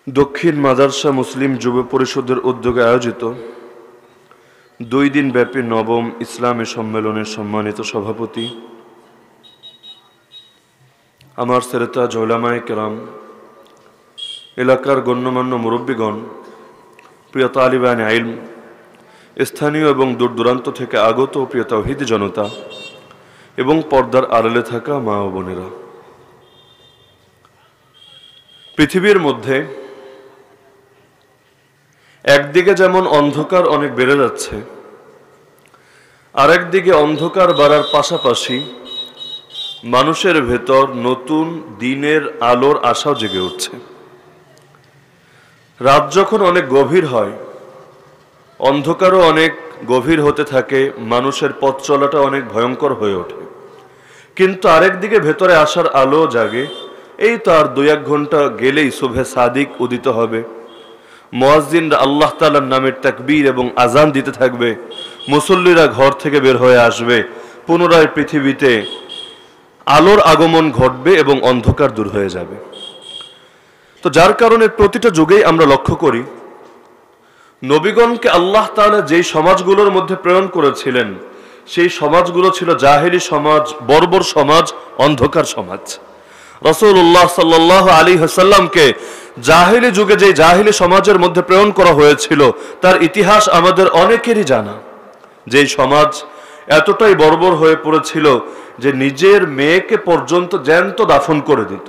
দক্ষিণ মাদারসা মুসলিম যুব পরিষদের উদ্যোগে আয়োজিত 2 দিন ব্যাপী নবম ইসলামী সম্মেলনের সম্মানিত সভাপতি আমার শ্রোতা উলামায়ে কেরাম, এলাকার গণ্যমান্য মুরব্বীগণ, প্রিয় তালিবানে ইলম, স্থানীয় এবং দূর দূরান্ত থেকে আগত প্রিয় তাওহীদি জনতা এবং পর্দার আড়ালে থাকা মা ও বোনেরা, পৃথিবীর মধ্যে একদিকে যেমন অন্ধকার অনেক বেড়ে যাচ্ছে, আরেকদিকে অন্ধকার বাড়ার পাশাপাশি মানুষের ভেতর নতুন দিনের আলোর আশাও জেগে উঠছে। রাত যখন অনেক গভীর হয়, অন্ধকারও অনেক গভীর হতে থাকে, মানুষের পথ চলাটা অনেক ভয়ঙ্কর হয়ে ওঠে। কিন্তু আরেকদিকে ভেতরে আসার আলো জাগে। এই তো আর 2-1 ঘন্টা গেলেই সুবহে সাদিক উদিত হবে, মুয়াজ্জিনরা আল্লাহ তাআলার নামের তাকবীর এবং আজান দিতে থাকবে, মুসল্লিরা ঘর থেকে বের হয়ে আসবে, পুনরায় পৃথিবীতে আলোর আগমন ঘটবে এবং অন্ধকার দূর হয়ে যাবে। তো যার কারণে প্রতিটা যুগেই আমরা লক্ষ্য করি, নবীগণকে আল্লাহ তাআলা যেই সমাজগুলোর মধ্যে প্রেরণ করেছিলেন, সেই সমাজগুলো ছিল জাহেলি সমাজ, বর্বর সমাজ, অন্ধকার সমাজ। রাসূলুল্লাহ সাল্লাল্লাহু আলাইহি ওয়াসাল্লামকে জাহেলি যুগে যে জাহেলি সমাজের মধ্যে প্রেরণ করা হয়েছিল, তার ইতিহাস আমাদের অনেকেরই জানা। যেই সমাজ এতটাই বর্বর হয়ে পড়েছিল যে নিজের মেয়েকে পর্যন্ত জ্যান্ত দাফন করে দিত,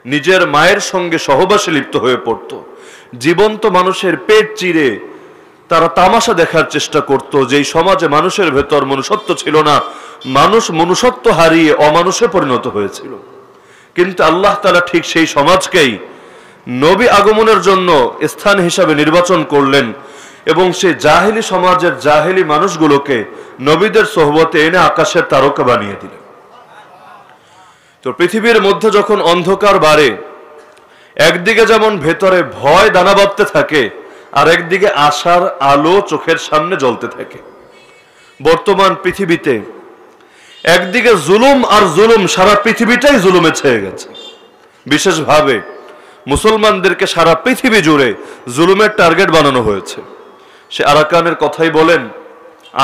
নিজের মায়ের সঙ্গে সহবাসে লিপ্ত হয়ে পড়ত, জীবন্ত মানুষের পেট চিরে তারা তামাশা দেখার চেষ্টা করত। যেই সমাজে মানুষের ভেতর মনুষ্যত্ব ছিল না, মানুষ মনুষ্যত্ব হারিয়ে অমানুষে পরিণত হয়েছিল। কিন্তু আল্লাহ তাআলা ঠিক সেই সমাজকেই নবী আগমনের জন্য স্থান হিসাবে নির্বাচন করলেন এবং সেই জাহেলি সমাজের জাহেলি মানুষগুলোকে নবীদের সোহবতে এনে আকাশের তারকা বানিয়ে দিলেন। তো পৃথিবীর মধ্যে যখন অন্ধকার বাড়ে, একদিকে যেমন ভেতরে ভয় দানা বাঁধতে থাকে, আর একদিকে আশার আলো চোখের সামনে জ্বলতে থাকে। বর্তমান পৃথিবীতে একদিকে জুলুম আর জুলুম, সারা পৃথিবীটাই জুলুমে ছেয়ে গেছে। বিশেষভাবে মুসলমানদেরকে সারা পৃথিবী জুড়ে জুলুমের টার্গেট বানানো হয়েছে। সে আরাকানের কথাই বলেন,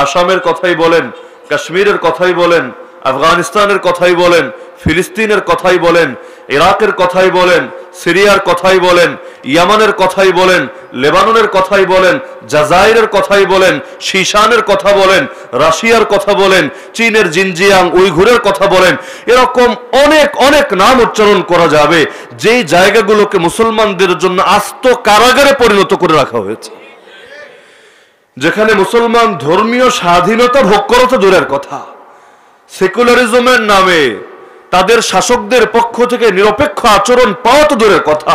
আসামের কথাই বলেন, কাশ্মীরের কথাই বলেন, আফগানিস্তানের কথাই বলেন, ফিলিস্তিনের কথাই বলেন, ইরাকের কথাই বলেন, সিরিয়ার কথাই বলেন, ইয়ামানের কথাই বলেন, লেবাননের কথাই বলেন, জাজাইরের কথাই বলেন, শিশানের কথা বলেন, রাশিয়ার কথা বলেন, চীনের জিনজিয়াং, উইঘুরের কথা বলেন। এরকম অনেক অনেক নাম উচ্চারণ করা যাবে যেই জায়গাগুলোকে মুসলমানদের জন্য আস্ত কারাগারে পরিণত করে রাখা হয়েছে, যেখানে মুসলমান ধর্মীয় স্বাধীনতা ভোগ করা তো দূরের কথা, সেকুলারিজমের নামে তাদের শাসকদের পক্ষ থেকে নিরপেক্ষ আচরণ পাওয়া তো দূরের কথা,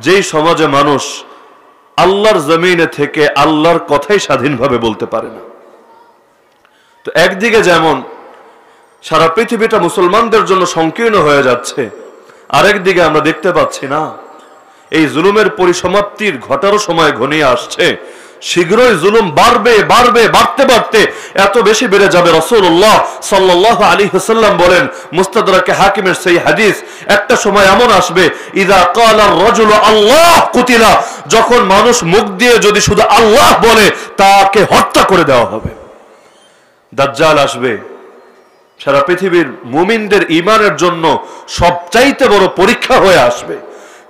যেই সমাজে মানুষ আল্লাহর জমিনে থেকে আল্লাহর কথাই স্বাধীনভাবে বলতে পারে না। তো একদিকে যেমন সারা পৃথিবীটা মুসলমানদের জন্য সংকীর্ণ হয়ে যাচ্ছে, আরেকদিকে আমরা দেখতে পাচ্ছি না এই জুলুমের পরিসমাপ্তির ঘটারও সময় ঘনিয়ে আসছে। শীঘ্রই জুলুম বাড়বে বাড়বে, বাড়তে বাড়তে এত বেশি বেড়ে যাবে। রাসূলুল্লাহ সাল্লাল্লাহু আলাইহি ওয়াসাল্লাম বলেন, মুস্তাদরাকে হাকিমের সেই হাদিস, একটা সময় এমন আসবে, ইযা ক্বালা আর-রাজুলু আল্লাহ কুতিলা, যখন মানুষ মুখ দিয়ে যদি শুধু আল্লাহ বলে, তাকে হত্যা করে দেওয়া হবে। দাজ্জাল আসবে, সারা পৃথিবীর মুমিনদের ঈমানের জন্য সবচাইতে বড় পরীক্ষা হয়ে আসবে।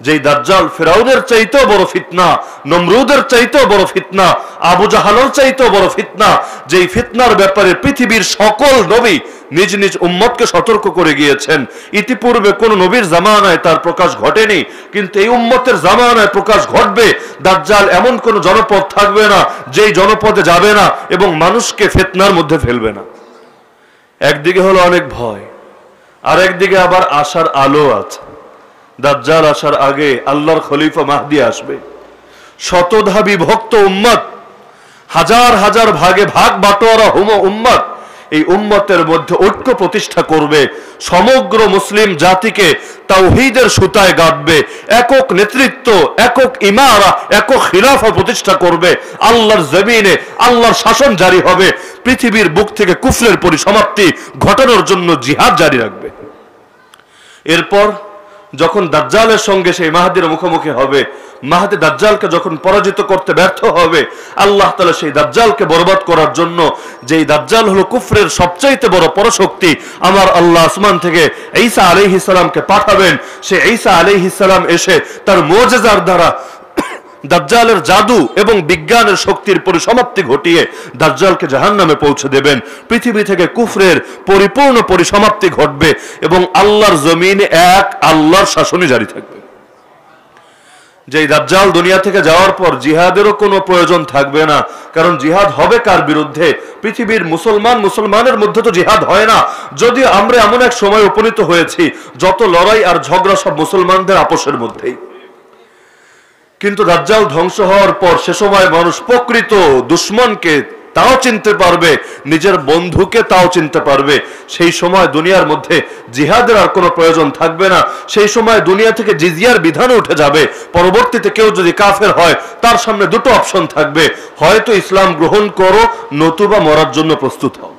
যেই দাজ্জাল ফিরাউনের চাইতেও বড় ফিতনা, নমরুদের চাইতেও বড় ফিতনা, আবু জাহালের চাইতেও বড় ফিতনা, যেই ফিতনার ব্যাপারে পৃথিবীর সকল নবী নিজ নিজ উম্মতকে সতর্ক করে গিয়েছেন। ইতিপূর্বে কোন নবীর জামানায় তার প্রকাশ ঘটেনি, কিন্তু এই উম্মতের জামানায় প্রকাশ ঘটবে। দাজ্জাল এমন কোন জনপদ থাকবে না যেই জনপদে যাবে না এবং মানুষকে ফিতনার মধ্যে ফেলবে না। একদিকে হলো অনেক ভয়, আর একদিকে আবার আশার আলো আছে। দাজ্জাল আসার আগে আল্লাহর খলিফা মাহদি আসবে, শতধা বিভক্ত উম্মত, হাজার হাজার ভাগে ভাগ বাটোয়ারা উম্মত, এই উম্মতের মধ্যে ঐক্য প্রতিষ্ঠা করবে, সমগ্র মুসলিম জাতিকে তাওহীদের সুতায় গাঁথবে, একক নেতৃত্ব, একক ইমারা, একক খিলাফা প্রতিষ্ঠা করবে। আল্লাহর জমিনে আল্লাহর শাসন জারি হবে, পৃথিবীর বুক থেকে কুফরের পরিসমাপ্তি ঘটানোর জন্য জিহাদ জারি রাখবে। এরপর যখন দাজ্জালের সঙ্গে সেই মাহদির মুখোমুখি হবে, মাহদি দাজ্জালকে যখন পরাজিত করতে ব্যর্থ হবে, আল্লাহ তাআলা সেই দাজ্জালকে বরবাদ করার জন্য, যেই দাজ্জাল হলো কুফরের সবচাইতে বড় পরাশক্তি, আমার আল্লাহ আসমান থেকে ঈসা আলাইহিস সালামকে পাঠাবেন। সেই ঈসা আলাইহিস সালাম এসে তার মুজিজার দ্বারা দাজ্জালের জাদু এবং বিজ্ঞানের শক্তির পরিসমাপ্তি ঘটিয়ে দাজ্জালকে জাহান্নামে পৌঁছে দেবেন। পৃথিবী থেকে কুফরের পরিপূর্ণ পরিসমাপ্তি ঘটবে এবং আল্লাহর জমিনে এক আল্লাহর শাসনই জারি থাকবে। যেই দাজ্জাল দুনিয়া থেকে যাওয়ার পর জিহাদেরও কোনো প্রয়োজন থাকবে না, কারণ জিহাদ হবে কার বিরুদ্ধে? পৃথিবীর মুসলমানের মধ্যে তো জিহাদ হয় না। যদিও আমরা এমন এক সময় উপনীত হয়েছি যত লড়াই আর ঝগড়া সব মুসলমানদের আপোষের মধ্যেই, কিন্তু দাজ্জাল ধ্বংস হওয়ার পর সে সময় মানুষ প্রকৃত দুশমনকে তাও চিনতে পারবে, নিজের বন্ধুকে তাও চিনতে পারবে। সেই সময় দুনিয়ার মধ্যে জিহাদের আর কোনো প্রয়োজন থাকবে না। সেই সময় দুনিয়া থেকে জিজিয়ার বিধান উঠে যাবে। পরবর্তীতে কেউ যদি কাফের হয় তার সামনে দুটো অপশন থাকবে, হয়তো ইসলাম গ্রহণ করো, নতুবা মরার জন্য প্রস্তুত হও।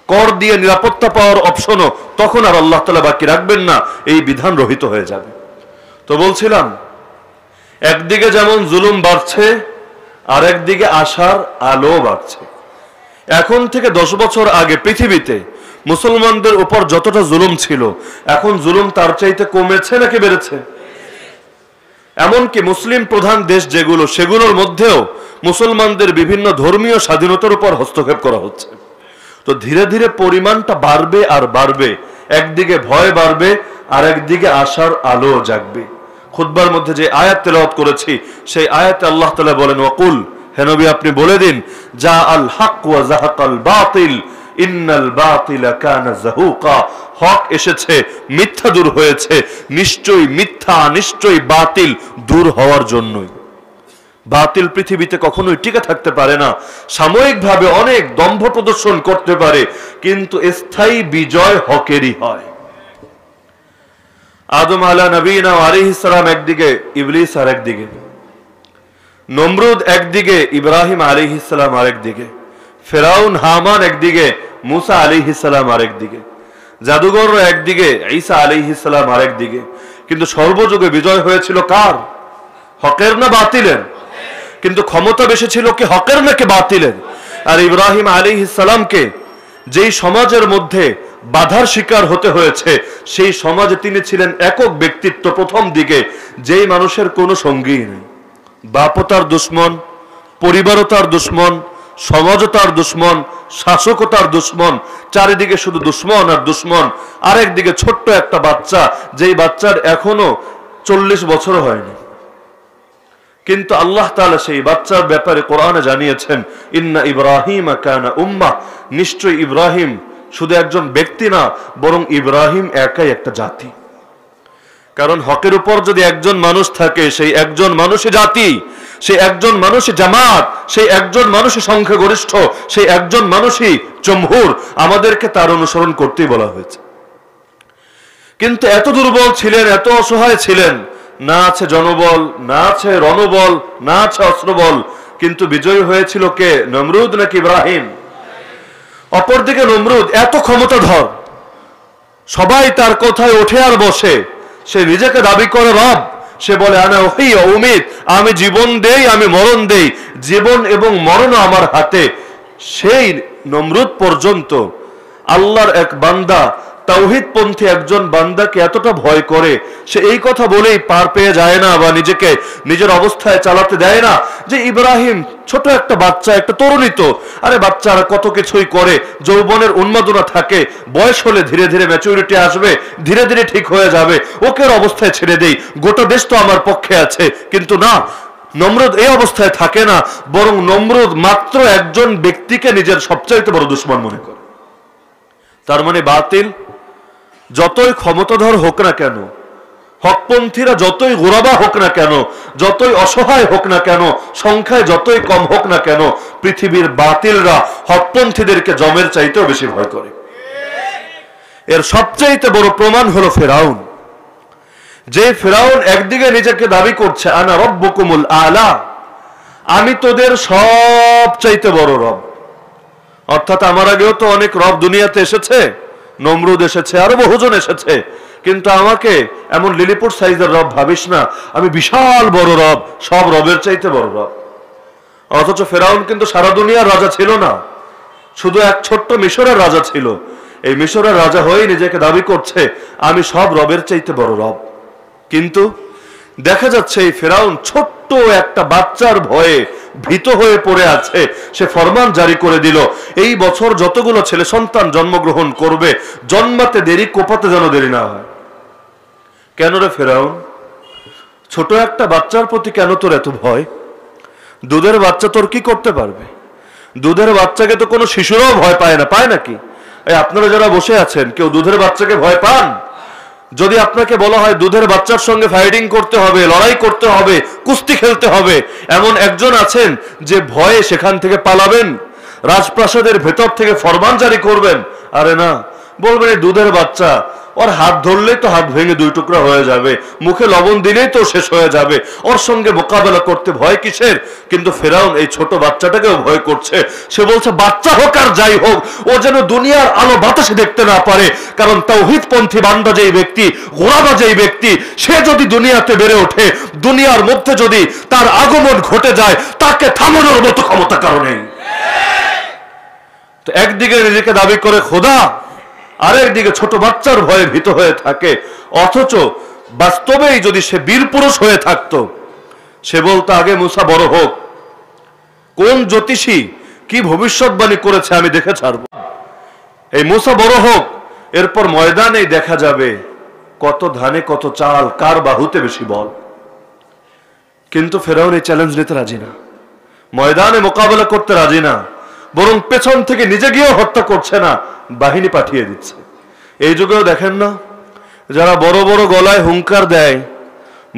কর দিয়ে নিরাপত্তা পাওয়ার অপশনও তখন আর আল্লাহ তাআলা বাকি রাখবেন না, এই বিধান রহিত হয়ে যাবে। তো বলছিলাম, একদিকে যেমন জুলুম বাড়ছে, আর একদিকে আশার আলো বাড়ছে। এখন থেকে 10 বছর আগে পৃথিবীতে মুসলমানদের উপর যতটা জুলুম ছিল, এখন জুলুম তার চাইতে কমেছে নাকি বেড়েছে? এমনকি মুসলিম প্রধান দেশ যেগুলো, সেগুলোর মধ্যেও মুসলমানদের বিভিন্ন ধর্মীয় স্বাধীনতার উপর হস্তক্ষেপ করা হচ্ছে। তো ধীরে ধীরে পরিমাণটা বাড়বে আর বাড়বে। একদিকে ভয় বাড়বে আর একদিকে আশার আলো জাগবে। খুতবার মধ্যে যে আয়াত তেলাওয়াত করেছি, সেই আয়াতে আল্লাহ তাআলা বলেন, ওয়াকুল, হে নবী আপনি বলে দিন, জা আল হক ওয়া যাহাকাল বাতিল ইন্নাল বাতিলা কানা যাহুকা, হক এসেছে, মিথ্যা দূর হয়েছে। নিশ্চয়ই মিথ্যা, নিশ্চয়ই বাতিল দূর হওয়ার জন্যই। বাতিল পৃথিবীতে কখনোই টিকে থাকতে পারে না। সাময়িকভাবে অনেক দম্ভ প্রদর্শন করতে পারে, কিন্তু স্থায়ী বিজয় হকেরই হয়। আদম আলা নবীনা আলাইহিস সালাম একদিকে, ইবলিস আর একদিকে, নমরুদ একদিকে, ইব্রাহিম আলাইহিস সালাম আরেকদিকে, ফেরাউন হামান একদিকে, মুসা আলাইহিস সালাম আরেকদিকে, জাদুঘররা একদিকে, ঈসা আলাইহিস সালাম আরেকদিকে। কিন্তু সর্বযুগে বিজয় হয়েছিল কার? হকের না বাতিলের? কিন্তু ক্ষমতা বেশি ছিল কি হকের নাকি বাতিলের? আর ইব্রাহিম আলাইহিস সালামকে যেই সমাজের মধ্যে বাধার শিকার হতে হয়েছে, সেই সমাজে তিনি ছিলেন একক ব্যক্তিত্ব প্রথম দিকে, যেই মানুষের কোনো সঙ্গী নেই। বাপও তার দুশ্মন, পরিবারও তার দুশ্মন, সমাজও তার দুশ্মন, শাসকও তার দুশ্মন, চারিদিকে শুধু দুশ্মন আর দুশ্মন। আরেকদিকে ছোট্ট একটা বাচ্চা, যেই বাচ্চার এখনো 40 বছর হয়নি, কিন্তু আল্লাহ তাআলা সেই বাচ্চার ব্যাপারে কোরআনে জানিয়েছেন, ইন্না ইব্রাহিমা কানা উম্মাহ, নিশ্চয়ই ইব্রাহিম শুধু একজন ব্যক্তি না, বরং ইব্রাহিম একাই একটা জাতি। কারণ হকের উপর যদি একজন মানুষ থাকে, সেই একজন মানুষই জাতি, সেই একজন মানুষই জামাত, সেই একজন মানুষই সংখ্যাগরিষ্ঠ, সেই একজন মানুষই জমহুর। আমাদেরকে তার অনুসরণ করতেই বলা হয়েছে। কিন্তু এত দুর্বল ছিলেন, এত অসহায় ছিলেন, না আছে জনবল, না আছে রণবল, না আছে অস্ত্রবল, কিন্তু বিজয়ী হয়েছিল কে? নমরুদ নাকি ইব্রাহিম? অপরদিকে নমরুদ এত ক্ষমতাধর, সবাই তার কথায় ওঠে আর বসে। সে নিজেকে দাবি করে রব, সে বলে আনা ওহি উমিদ, আমি জীবন দেই, আমি মরণ দেই, জীবন এবং মরণ আমার হাতে। সেই নমরুদ পর্যন্ত আল্লাহর এক বান্দা, তাওহীদপন্থী একজন বান্দাকে এতটা ভয় করে, সে এই কথা বলেই পার পেয়ে যায় না বা নিজেকে নিজের অবস্থায় চালাতে দেয় না যে ইব্রাহিম ছোট একটা বাচ্চা, একটা তরুণী তো, আরে বাচ্চারা কত কিছুই করে, যৌবনের উন্মাদনা থাকে, বয়স হলে ধীরে ধীরে ম্যাচুরিটি আসবে, ধীরে ধীরে ঠিক হয়ে যাবে, ওকে অবস্থায় ছেড়ে দেই, গোটা দেশ তো আমার পক্ষে আছে। কিন্তু না, নমরুদ এই অবস্থায় থাকে না, বরং নমরুদ মাত্র একজন ব্যক্তিকে নিজের সবচাইতে বড় দুশমন মনে করে। তার মানে বাতিল যতই ক্ষমতাধর হোক না কেন, হকপন্থীরা যতই গোরাবা হোক না কেন, যতই অসহায় হোক না কেন, সংখ্যায় যতই কম হোক না কেন, পৃথিবীর বাতিলরা হকপন্থীদেরকে জমের চাইতেও বেশি ভয় করে। এর সবচাইতে বড় প্রমাণ হলো ফেরাউন। যে ফেরাউন একদিকে নিজেকে দাবি করছে আনা রব্বুকুমুল আলা, আমি তোদের সবচাইতে বড় রব। অর্থাৎ আমার আগেও তো অনেক রব দুনিয়াতে এসেছে, নমরুদ এসেছে, আরো বহুজন এসেছে, কিন্তু আমাকে এমন লিলিপুট সাইজের রব ভাবিস না, আমি বিশাল বড় রব, সব রবের চাইতে বড় রব। অথচ ফেরাউন কিন্তু সারা দুনিয়ার রাজা ছিল না, শুধু এক ছোট্ট মিশরের রাজা ছিল। এই মিশরের রাজা হয়ে নিজেকে দাবি করছে আমি সব রবের চাইতে বড় রব। কিন্তু দেখা যাচ্ছে এই ফেরাউন ছোট্ট একটা বাচ্চার ভয়ে ভীত হয়ে পড়ে আছে। সে ফরমান জারি করে দিল, এই বছর যতগুলো ছেলে সন্তান জন্মগ্রহণ করবে, জন্মাতে দেরি কোপাতে যেন দেরি না হয়। কেন রে ফেরাউন, ছোট একটা বাচ্চার প্রতি কেন তোর এত ভয়? দুধের বাচ্চা তোর কি করতে পারবে? দুধের বাচ্চাকে তো কোনো শিশুরাও ভয় পায় না, পায় নাকি? এই আপনারা যারা বসে আছেন, কেউ দুধের বাচ্চাকে ভয় পান? যদি আপনাকে বলা হয় দুধের বাচ্চার সঙ্গে ফাইটিং করতে হবে, লড়াই করতে হবে, কুস্তি খেলতে হবে, এমন একজন আছেন যে ভয়ে সেখান থেকে পালাবেন, রাজপ্রাসাদের ভেতর থেকে ফরমান জারি করবেন? আরে না, বলবেন এই দুধের বাচ্চা, ওর হাত ধরলেই তো হাত ভেঙে দুই টুকরা হয়ে যাবে, মুখে লবণ দিলেই তো শেষ হয়ে যাবে, ওর সঙ্গে মোকাবেলা করতে ভয় কিসের? কিন্তু ফেরাউন এই ছোট বাচ্চাটাকেও ভয় করছে। সে বলছে বাচ্চা হোক আর যাই হোক, ও যেন দুনিয়ার আলো বাতাসে দেখতে না পারে। কারণ তাওহীদপন্থী বান্দা যেই ব্যক্তি, গোলামা যেই ব্যক্তি, সে যদি দুনিয়াতে বেড়ে ওঠে, দুনিয়ার মধ্যে যদি তার আগমন ঘটে যায়, তাকে থামানোর মতো ক্ষমতা কারো নেই। তো একদিকে নিজেকে দাবি করে খোদা, আরেকদিকে ছোট বাচ্চার ভয়ে ভীত হয়ে থাকে। অথচ বাস্তবেই যদি সে বীর পুরুষ হয়ে থাকতো, সে বলতো আগে মুসা বড় হোক। কোন জ্যোতিষী কি ভবিষ্যৎবাণী করেছে আমি দেখে ছাড়ব। এই মুসা বড় হোক, এরপর ময়দানেই দেখা যাবে কত ধানে কত চাল, কার বাহুতে বেশি বল। কিন্তু ফেরাউন এই চ্যালেঞ্জ নিতে রাজি না, ময়দানে মোকাবেলা করতে রাজি না, বরং পেছন থেকে নিজে গিয়েও হত্যা করছে না, বাহিনী পাঠিয়ে দিচ্ছে। এই যুগেও দেখেন না, যারা বড় বড় গলায় হুঙ্কার দেয়,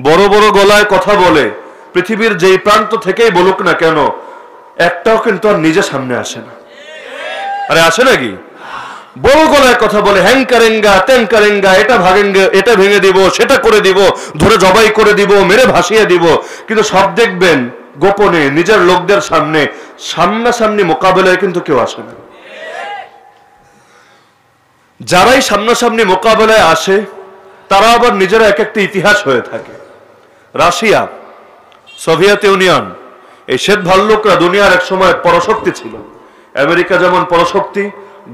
বড় বড় গলায় কথা বলে, পৃথিবীর যেই প্রান্ত থেকেই বলুক না কেন, একটাও কিন্তু আর নিজে সামনে আসে না। আরে আসে নাকি? বড় গলায় কথা বলে, হ্যাং কারেঙ্গা ত্যাং কারেঙ্গা, এটা ভাঙেঙ্গে, এটা ভেঙে দিব, সেটা করে দিব, ধরে জবাই করে দিব, মেরে ভাসিয়ে দিব। কিন্তু সব দেখবেন গোপনে নিজের লোকদের সামনে, সামনাসামনি মোকাবেলায় কিন্তু কেউ আসে না। যারাই সামনাসামনি মোকাবেলায় আসে, তারা আবার নিজেরা এক একটা ইতিহাস হয়ে থাকে। রাশিয়া, সোভিয়েত ইউনিয়ন, এই শ্বেত ভাল্লুকরা দুনিয়ার এক সময় পরাশক্তি ছিল। আমেরিকা যেমন পরাশক্তি,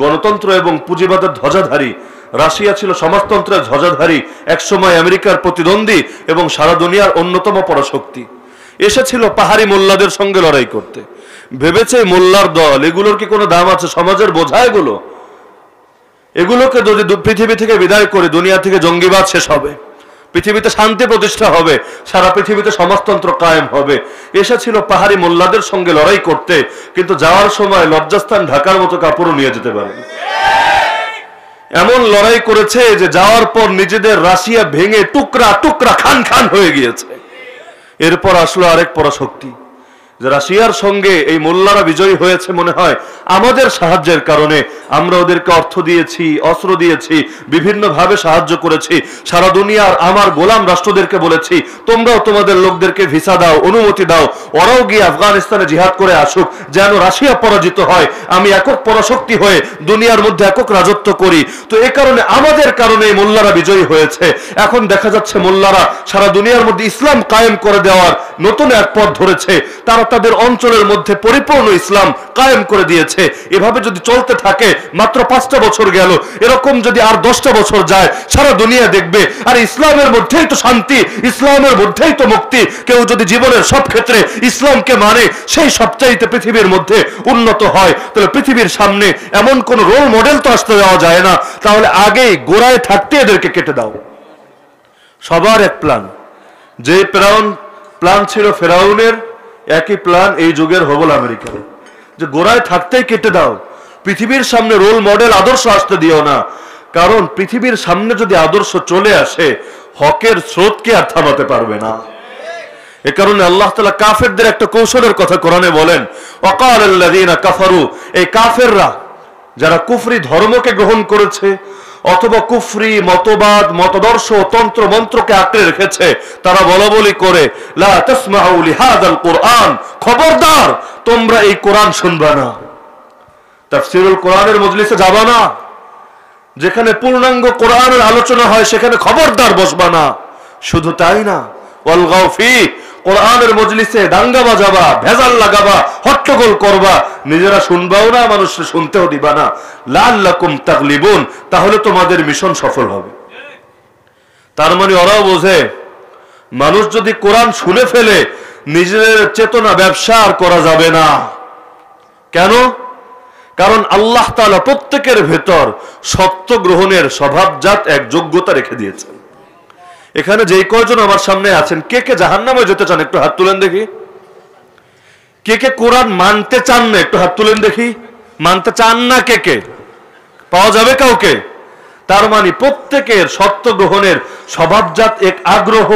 গণতন্ত্র এবং পুঁজিবাদের ধ্বজাধারী, রাশিয়া ছিল সমাজতন্ত্রের ধ্বজাধারী, এক সময় আমেরিকার প্রতিদ্বন্দ্বী এবং সারা দুনিয়ার অন্যতম পরাশক্তি। এসেছিল পাহাড়ি মোল্লাদের সঙ্গে লড়াই করতে। ভেবেছে মোল্লার দল, এগুলোর কি কোনো দাম আছে? সমাজের বোঝা এগুলো। এগুলোকে যদি পৃথিবী থেকে বিদায় করে দুনিয়া থেকে জঙ্গিবাদ শেষ হবে, পৃথিবীতে শান্তি প্রতিষ্ঠা হবে, সারা পৃথিবীতে সমাজতন্ত্র কায়েম হবে। এসেছিল পাহাড়ি মোল্লাদের সঙ্গে লড়াই করতে, কিন্তু যাওয়ার সময় লজ্জাস্থান ঢাকার মতো কাপড়ও নিয়ে যেতে পারেনি। এমন লড়াই করেছে যে যাওয়ার পর নিজেদের রাশিয়া ভেঙে টুকরা টুকরা খান খান হয়ে গিয়েছে। এরপর আসলো আরেক পরাশক্তি, যে রাশিয়ার সঙ্গে এই মোল্লারা বিজয়ী হয়েছে মনে হয় আমাদের সাহায্যের কারণে। আমরা ওদেরকে অর্থ দিয়েছি, অস্ত্র দিয়েছি, বিভিন্নভাবে সাহায্য করেছি। সারা দুনিয়ার আমার গোলাম রাষ্ট্রদেরকে বলেছি তোমরাও তোমাদের লোকদেরকে ভিসা দাও, অনুমতি দাও, ওরাও গিয়ে আফগানিস্তানে জিহাদ করে আসুক, যেন রাশিয়া পরাজিত হয়, আমি একক পরাশক্তি হয়ে দুনিয়ার মধ্যে একক রাজত্ব করি। তো এ কারণে আমাদের কারণে এই মোল্লারা বিজয়ী হয়েছে। এখন দেখা যাচ্ছে মোল্লারা সারা দুনিয়ার মধ্যে ইসলাম কায়েম করে দেওয়ার নতুন এক পথ ধরেছে। তারা তাদের অঞ্চলের মধ্যে পরিপূর্ণ ইসলাম কায়েম করে দিয়েছে। এভাবে যদি চলতে থাকে, মাত্র 5টা বছর গেল, এরকম যদি আর 10টা বছর যায়, সারা দুনিয়া দেখবে আর ইসলামের মধ্যেই তো শান্তি, ইসলামের মধ্যেই তো মুক্তি। কেউ যদি জীবনের সব ক্ষেত্রে ইসলামকে মানে, সেই সবচাইতে পৃথিবীর মধ্যে উন্নত হয়। তাহলে পৃথিবীর সামনে এমন কোন রোল মডেল তো আসতে দেওয়া যায় না। তাহলে আগেই গোড়ায় থাকতে এদেরকে কেটে দাও। সবার এক প্ল্যান, যে প্ল্যান ছিল ফেরাউনের, একই প্ল্যান এই যুগের হবল আমেরিকার, যে গোড়ায় থাকতেই কেটে দাও। পৃথিবীর সামনে রোল মডেল আদর্শ আসতে দিও না। কারণ পৃথিবীর সামনে যদি আদর্শ চলে আসে, হকের স্রোতকে আর থামাতে পারবে না। এ কারণে আল্লাহ তাআলা কাফেরদের একটা কৌশলের কথা কোরআনে বলেন, ওয়াকালাল্লাযীনা কাফারু, এই কাফেররা যারা কুফরি ধর্মকে গ্রহণ করেছে অথবা কুফরি মতবাদ, মতদর্শ, তন্ত্র মন্ত্রকে আঁকড়ে রেখেছে, তারা বলাবলি করে লা তাসমাউ লিহাযাল কুরআন, খবরদার তোমরা এই কোরআন শুনবা না, তাফসীরুল কোরআনের মজলিসে যাবা না, যেখানে পূর্ণাঙ্গ কোরআনের আলোচনা হয় সেখানে খবরদার বসবা না। শুধু তাই না, ওয়ালগাও ফি, কোরআনের মজলিসে দাঙ্গা বাজাবা, ভেজাল লাগাবা, হট্টগোল করবা, নিজেরা শুনবাও না, মানুষকে শুনতেও দিবা না। লাআল্লাকুম তাগলিবুন, তাহলে তোমাদের মিশন সফল হবে। তার মানে ওরাও বোঝে মানুষ যদি কোরআন শুনে ফেলে নিজের চেতনা ব্যবসা আর করা যাবে না। কেন? কারণ আল্লাহ তাআলা প্রত্যেকের ভেতর সত্য গ্রহণের স্বভাবজাত এক যোগ্যতা রেখে দিয়েছেন। এখানে যেই কয়জন আমার সামনে আছেন, কে কে জাহান্নামে যেতে চান একটু হাত তুলেন দেখি। কে কে কোরআন মানতে চান না একটু হাত তুলেন দেখি। মানতে চান না কে কে? পাওয়া যাবে কাউকে? তার মানে প্রত্যেকের সত্য গ্রহণের স্বভাবজাত এক আগ্রহ,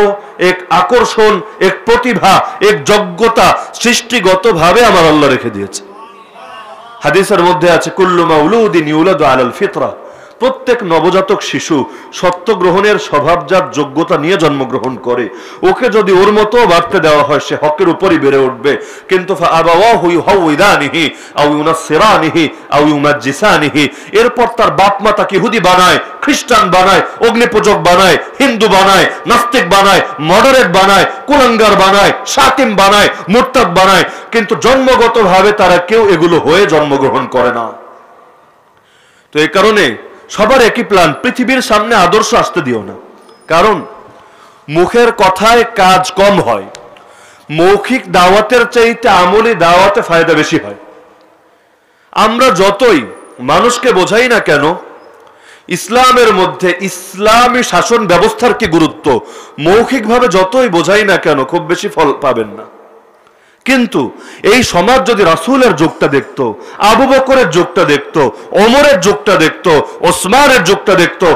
এক আকর্ষণ, এক প্রতিভা, এক যোগ্যতা সৃষ্টিগতভাবে আমার আল্লাহ রেখে দিয়েছে। হাদিসের মধ্যে আছে কুল্লু মাউলুদিন ইউলাদু আলাল ফিতরা, প্রত্যেক নবজাতক শিশু সত্য গ্রহণের স্বভাবজাত যোগ্যতা নিয়ে জন্মগ্রহণ করে। ওকে যদি ওর মতো বাড়তে দেওয়া হয় সে হকের উপরই বেড়ে উঠবে। কিন্তু ফাআবাওয়াহু ইউহাউইদানিহি আও ইউনাসসিরানিহি আও ইউমাজ্জিসানিহি, এরপর তার বাপ মা তাকে ইহুদি বানায়, খ্রিস্টান বানায়, অগ্নিপূজক বানায়, হিন্দু বানায়, নাস্তিক বানায়, মডারেট বানায়, কুলাঙ্গার বানায়, শাতিম বানায়, মুরতাদ বানায়, কিন্তু জন্মগতভাবে তারা কেউ এগুলো হয়ে জন্মগ্রহণ করে না। তো এই কারণে সবার একই প্ল্যান, পৃথিবীর সামনে আদর্শ আসতে দিও না। কারণ মুখের কথায় কাজ কম হয়, মৌখিক দাওয়াতের চাইতে আমলি দাওয়াতে ফায়দা বেশি হয়। আমরা যতই মানুষকে বোঝাই না কেন ইসলামের মধ্যে ইসলামী শাসন ব্যবস্থার কি গুরুত্ব, মৌখিকভাবে যতই বোঝাই না কেন খুব বেশি ফল পাবেন না। কিন্তু এই সমাজ যদি রাসূলের যুগটা দেখতো, আবু বকরের যুগটা দেখতো, ওমরের যুগটা দেখতো, ওসমানের যুগটা দেখতো,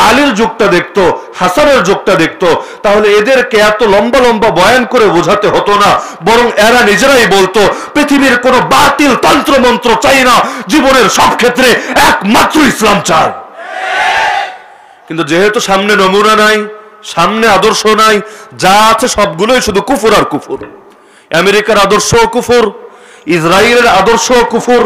আলীর যুগটা দেখতো, হাসানের যুগটা দেখতো, তাহলে এদেরকে এত লম্বা লম্বা বয়ান করে বোঝাতে হতো না। বরং এরা নিজেরাই বলতো পৃথিবীর কোনো বাতিল তন্ত্রমন্ত্র চাই না, জীবনের সব ক্ষেত্রে একমাত্র ইসলাম চাই। কিন্তু যেহেতু সামনে নমুনা নাই, সামনে আদর্শ নাই, যা আছে সবগুলোই শুধু কুফর আর কুফর। আমেরিকার আদর্শ কুফর, ইসরায়েলের আদর্শ কুফর,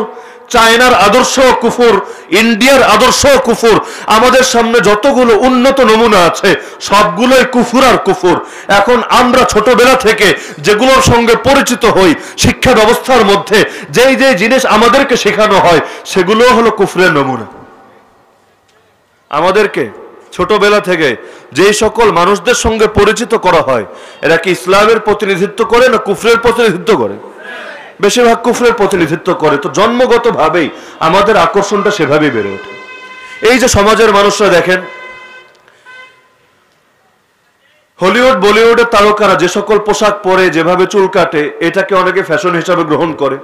চায়নার আদর্শ কুফর, ইন্ডিয়ার আদর্শ কুফর। আমাদের সামনে যতগুলো উন্নত নমুনা আছে সবগুলোই কুফর আর কুফর। এখন আমরা ছোটবেলা থেকে যেগুলোর সঙ্গে পরিচিত হই, শিক্ষা ব্যবস্থার মধ্যে যেই যেই জিনিস আমাদেরকে শেখানো হয় সেগুলো হলো কুফরের নমুনা। আমাদেরকে ছোটবেলা থেকে যেই সকল মানুষদের সঙ্গে পরিচিত করা হয় এরা কি ইসলামের প্রতিনিধিত্ব করে না কুফরের প্রতিনিধিত্ব করে? বেশিরভাগ কুফরের প্রতিনিধিত্ব করে। তো জন্মগতভাবেই আমাদের আকর্ষণটা সেভাবেই বেড়ে ওঠে। এই যে সমাজের মানুষরা দেখেন হলিউড বলিউডের তারকারা যে সকল পোশাক পরে, যেভাবে চুল কাটে, এটাকে অনেকে ফ্যাশন হিসাবে গ্রহণ করে।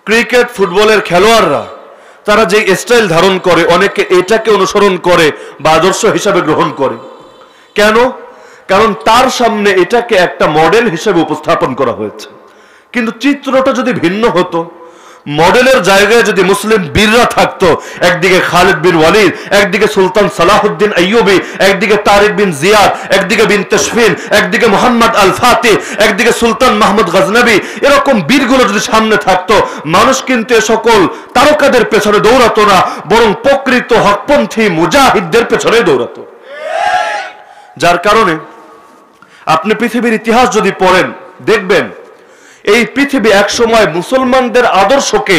ক্রিকেট ফুটবলের খেলোয়াড়রা তারা যে স্টাইল ধারণ করে অনেকে এটাকে অনুসরণ করে বা আদর্শ হিসাবে গ্রহণ করে। কেন? কারণ তার সামনে এটাকে একটা মডেল হিসেবে উপস্থাপন করা হয়েছে। কিন্তু চিত্রটা যদি ভিন্ন হতো, মডেলের জায়গায় যদি মুসলিম বীররা থাকতো, একদিকে খালিদ বিন ওয়ালিদ, একদিকে সুলতান সালাহুদ্দিন আইয়ুবী, একদিকে তারিক বিন জিয়াদ, একদিকে বিন তাশফিন, একদিকে মোহাম্মদ আল ফাতিহ, একদিকে সুলতান মাহমুদ গজনবী, এরকম বীরগুলো যদি সামনে থাকতো, মানুষ কিন্তু এ সকল তারকাদের পেছনে দৌড়াতো না, বরং প্রকৃত হকপন্থী মুজাহিদদের পেছনে দৌড়াতো। যার কারণে আপনি পৃথিবীর ইতিহাস যদি পড়েন দেখবেন এই পৃথিবী একসময় মুসলমানদের আদর্শকে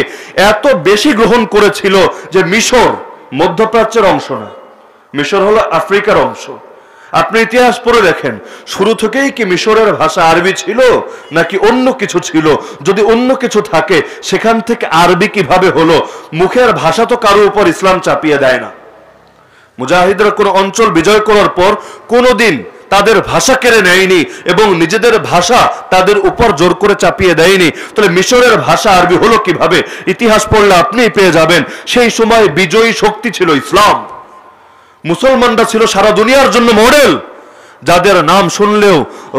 এত বেশি গ্রহণ করেছিল যে মিশর মধ্যপ্রাচ্যের অংশ না, মিশর হলো আফ্রিকার অংশ। আপনি ইতিহাস পড়ে দেখেন শুরু থেকেই কি মিশরের ভাষা আরবি ছিল নাকি অন্য কিছু ছিল? যদি অন্য কিছু থাকে সেখান থেকে আরবি কিভাবে হলো? মুখের ভাষা তো কারো উপর ইসলাম চাপিয়ে দেয় না। মুজাহিদরা কোনো অঞ্চল বিজয় করার পর কোনোদিন তাদের ভাষা কেড়ে নেয়নি এবং নিজেদের ভাষা তাদের উপর জোর করে চাপিয়ে দেয়নি। তাহলে মিশরের ভাষা আরবি হলো কিভাবে? ইতিহাস পড়লে আপনিই পেয়ে যাবেন। সেই সময় বিজয়ী শক্তি ছিল ইসলাম। মুসলমানরা ছিল সারা দুনিয়ার জন্য মডেল, যাদের নাম শুনলেও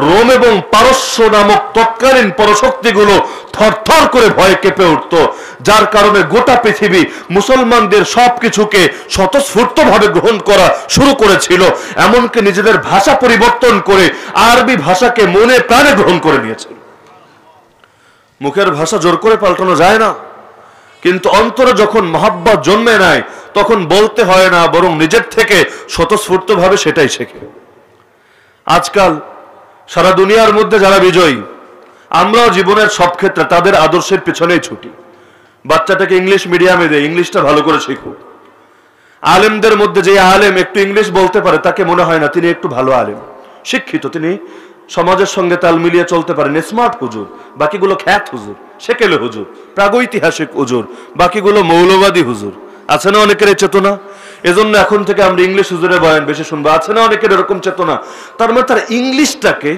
রোম এবং পারস্য নামক তৎকালীন পরশক্তিগুলো থরথর করে ভয়ে কেঁপে উঠত। যার কারণে গোটা পৃথিবী মুসলমানদের সবকিছুকে স্বতঃস্ফূর্তভাবে গ্রহণ করা শুরু করেছিল, এমনকি নিজেদের ভাষা পরিবর্তন করে আরবি ভাষাকে মনে প্রাণে গ্রহণ করে নিয়েছিল। মুখের ভাষা জোর করে পাল্টানো যায় না, কিন্তু অন্তরে যখন মহাব্বত জন্মে নেয় তখন বলতে হয় না, বরং নিজের থেকে স্বতঃস্ফূর্তভাবে সেটাই শেখে। আজকাল সারা দুনিয়ার মধ্যে যারা বিজয়ী, আমরাও জীবনের সব ক্ষেত্রে তাদের আদর্শের পেছনেই ছুটি। বাচ্চাটাকে ইংলিশ মিডিয়ামে দেয়, ইংলিশটা ভালো করে শিখুক। আলেমদের মধ্যে যে আলেম একটু ইংলিশ বলতে পারে তাকে মনে হয় না তিনি একটু ভালো আলেম, শিক্ষিত, তিনি সমাজের সঙ্গে তাল মিলিয়ে চলতে পারেন। স্মার্ট হুজুর, বাকিগুলো খ্যাত হুজুর, সেকেলে হুজুর, প্রাগৈতিহাসিক হুজুর, বাকিগুলো মৌলবাদী হুজুর। আছে না অনেকের এই চেতনা? এজন্য এখন থেকে আমরা ইংলিশ হুজুরের বয়ান বেশি শুনবো। আছে না অনেকের এরকম চেতনা? তার মানে তার ইংলিশটাকে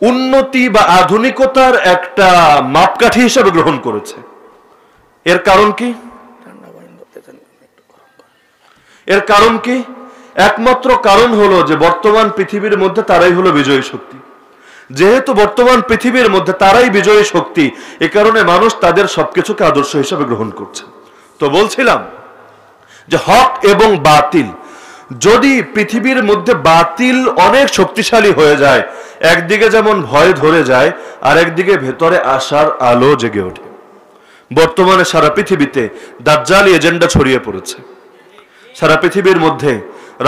উন্নতি বা আধুনিকতার একটা মাপকাঠি হিসেবে গ্রহণ করেছে। এর কারণ কি? এর কারণ কি? একমাত্র কারণ হলো যে বর্তমান পৃথিবীর মধ্যে তারাই হলো বিজয়ী শক্তি। যেহেতু বর্তমান পৃথিবীর মধ্যে তারাই বিজয়ী শক্তি, এ কারণে মানুষ তাদের সবকিছুকে আদর্শ হিসেবে গ্রহণ করছে। তো বলছিলাম যে হক এবং বাতিল, যদি পৃথিবীর মধ্যে বাতিল অনেক শক্তিশালী হয়ে যায়, একদিকে যেমন ভয় ধরে যায়, আর একদিকে ভেতরে আশার আলো জেগে ওঠে। বর্তমানে সারা পৃথিবীতে দাজ্জালি এজেন্ডা ছড়িয়ে পড়েছে। সারা পৃথিবীর মধ্যে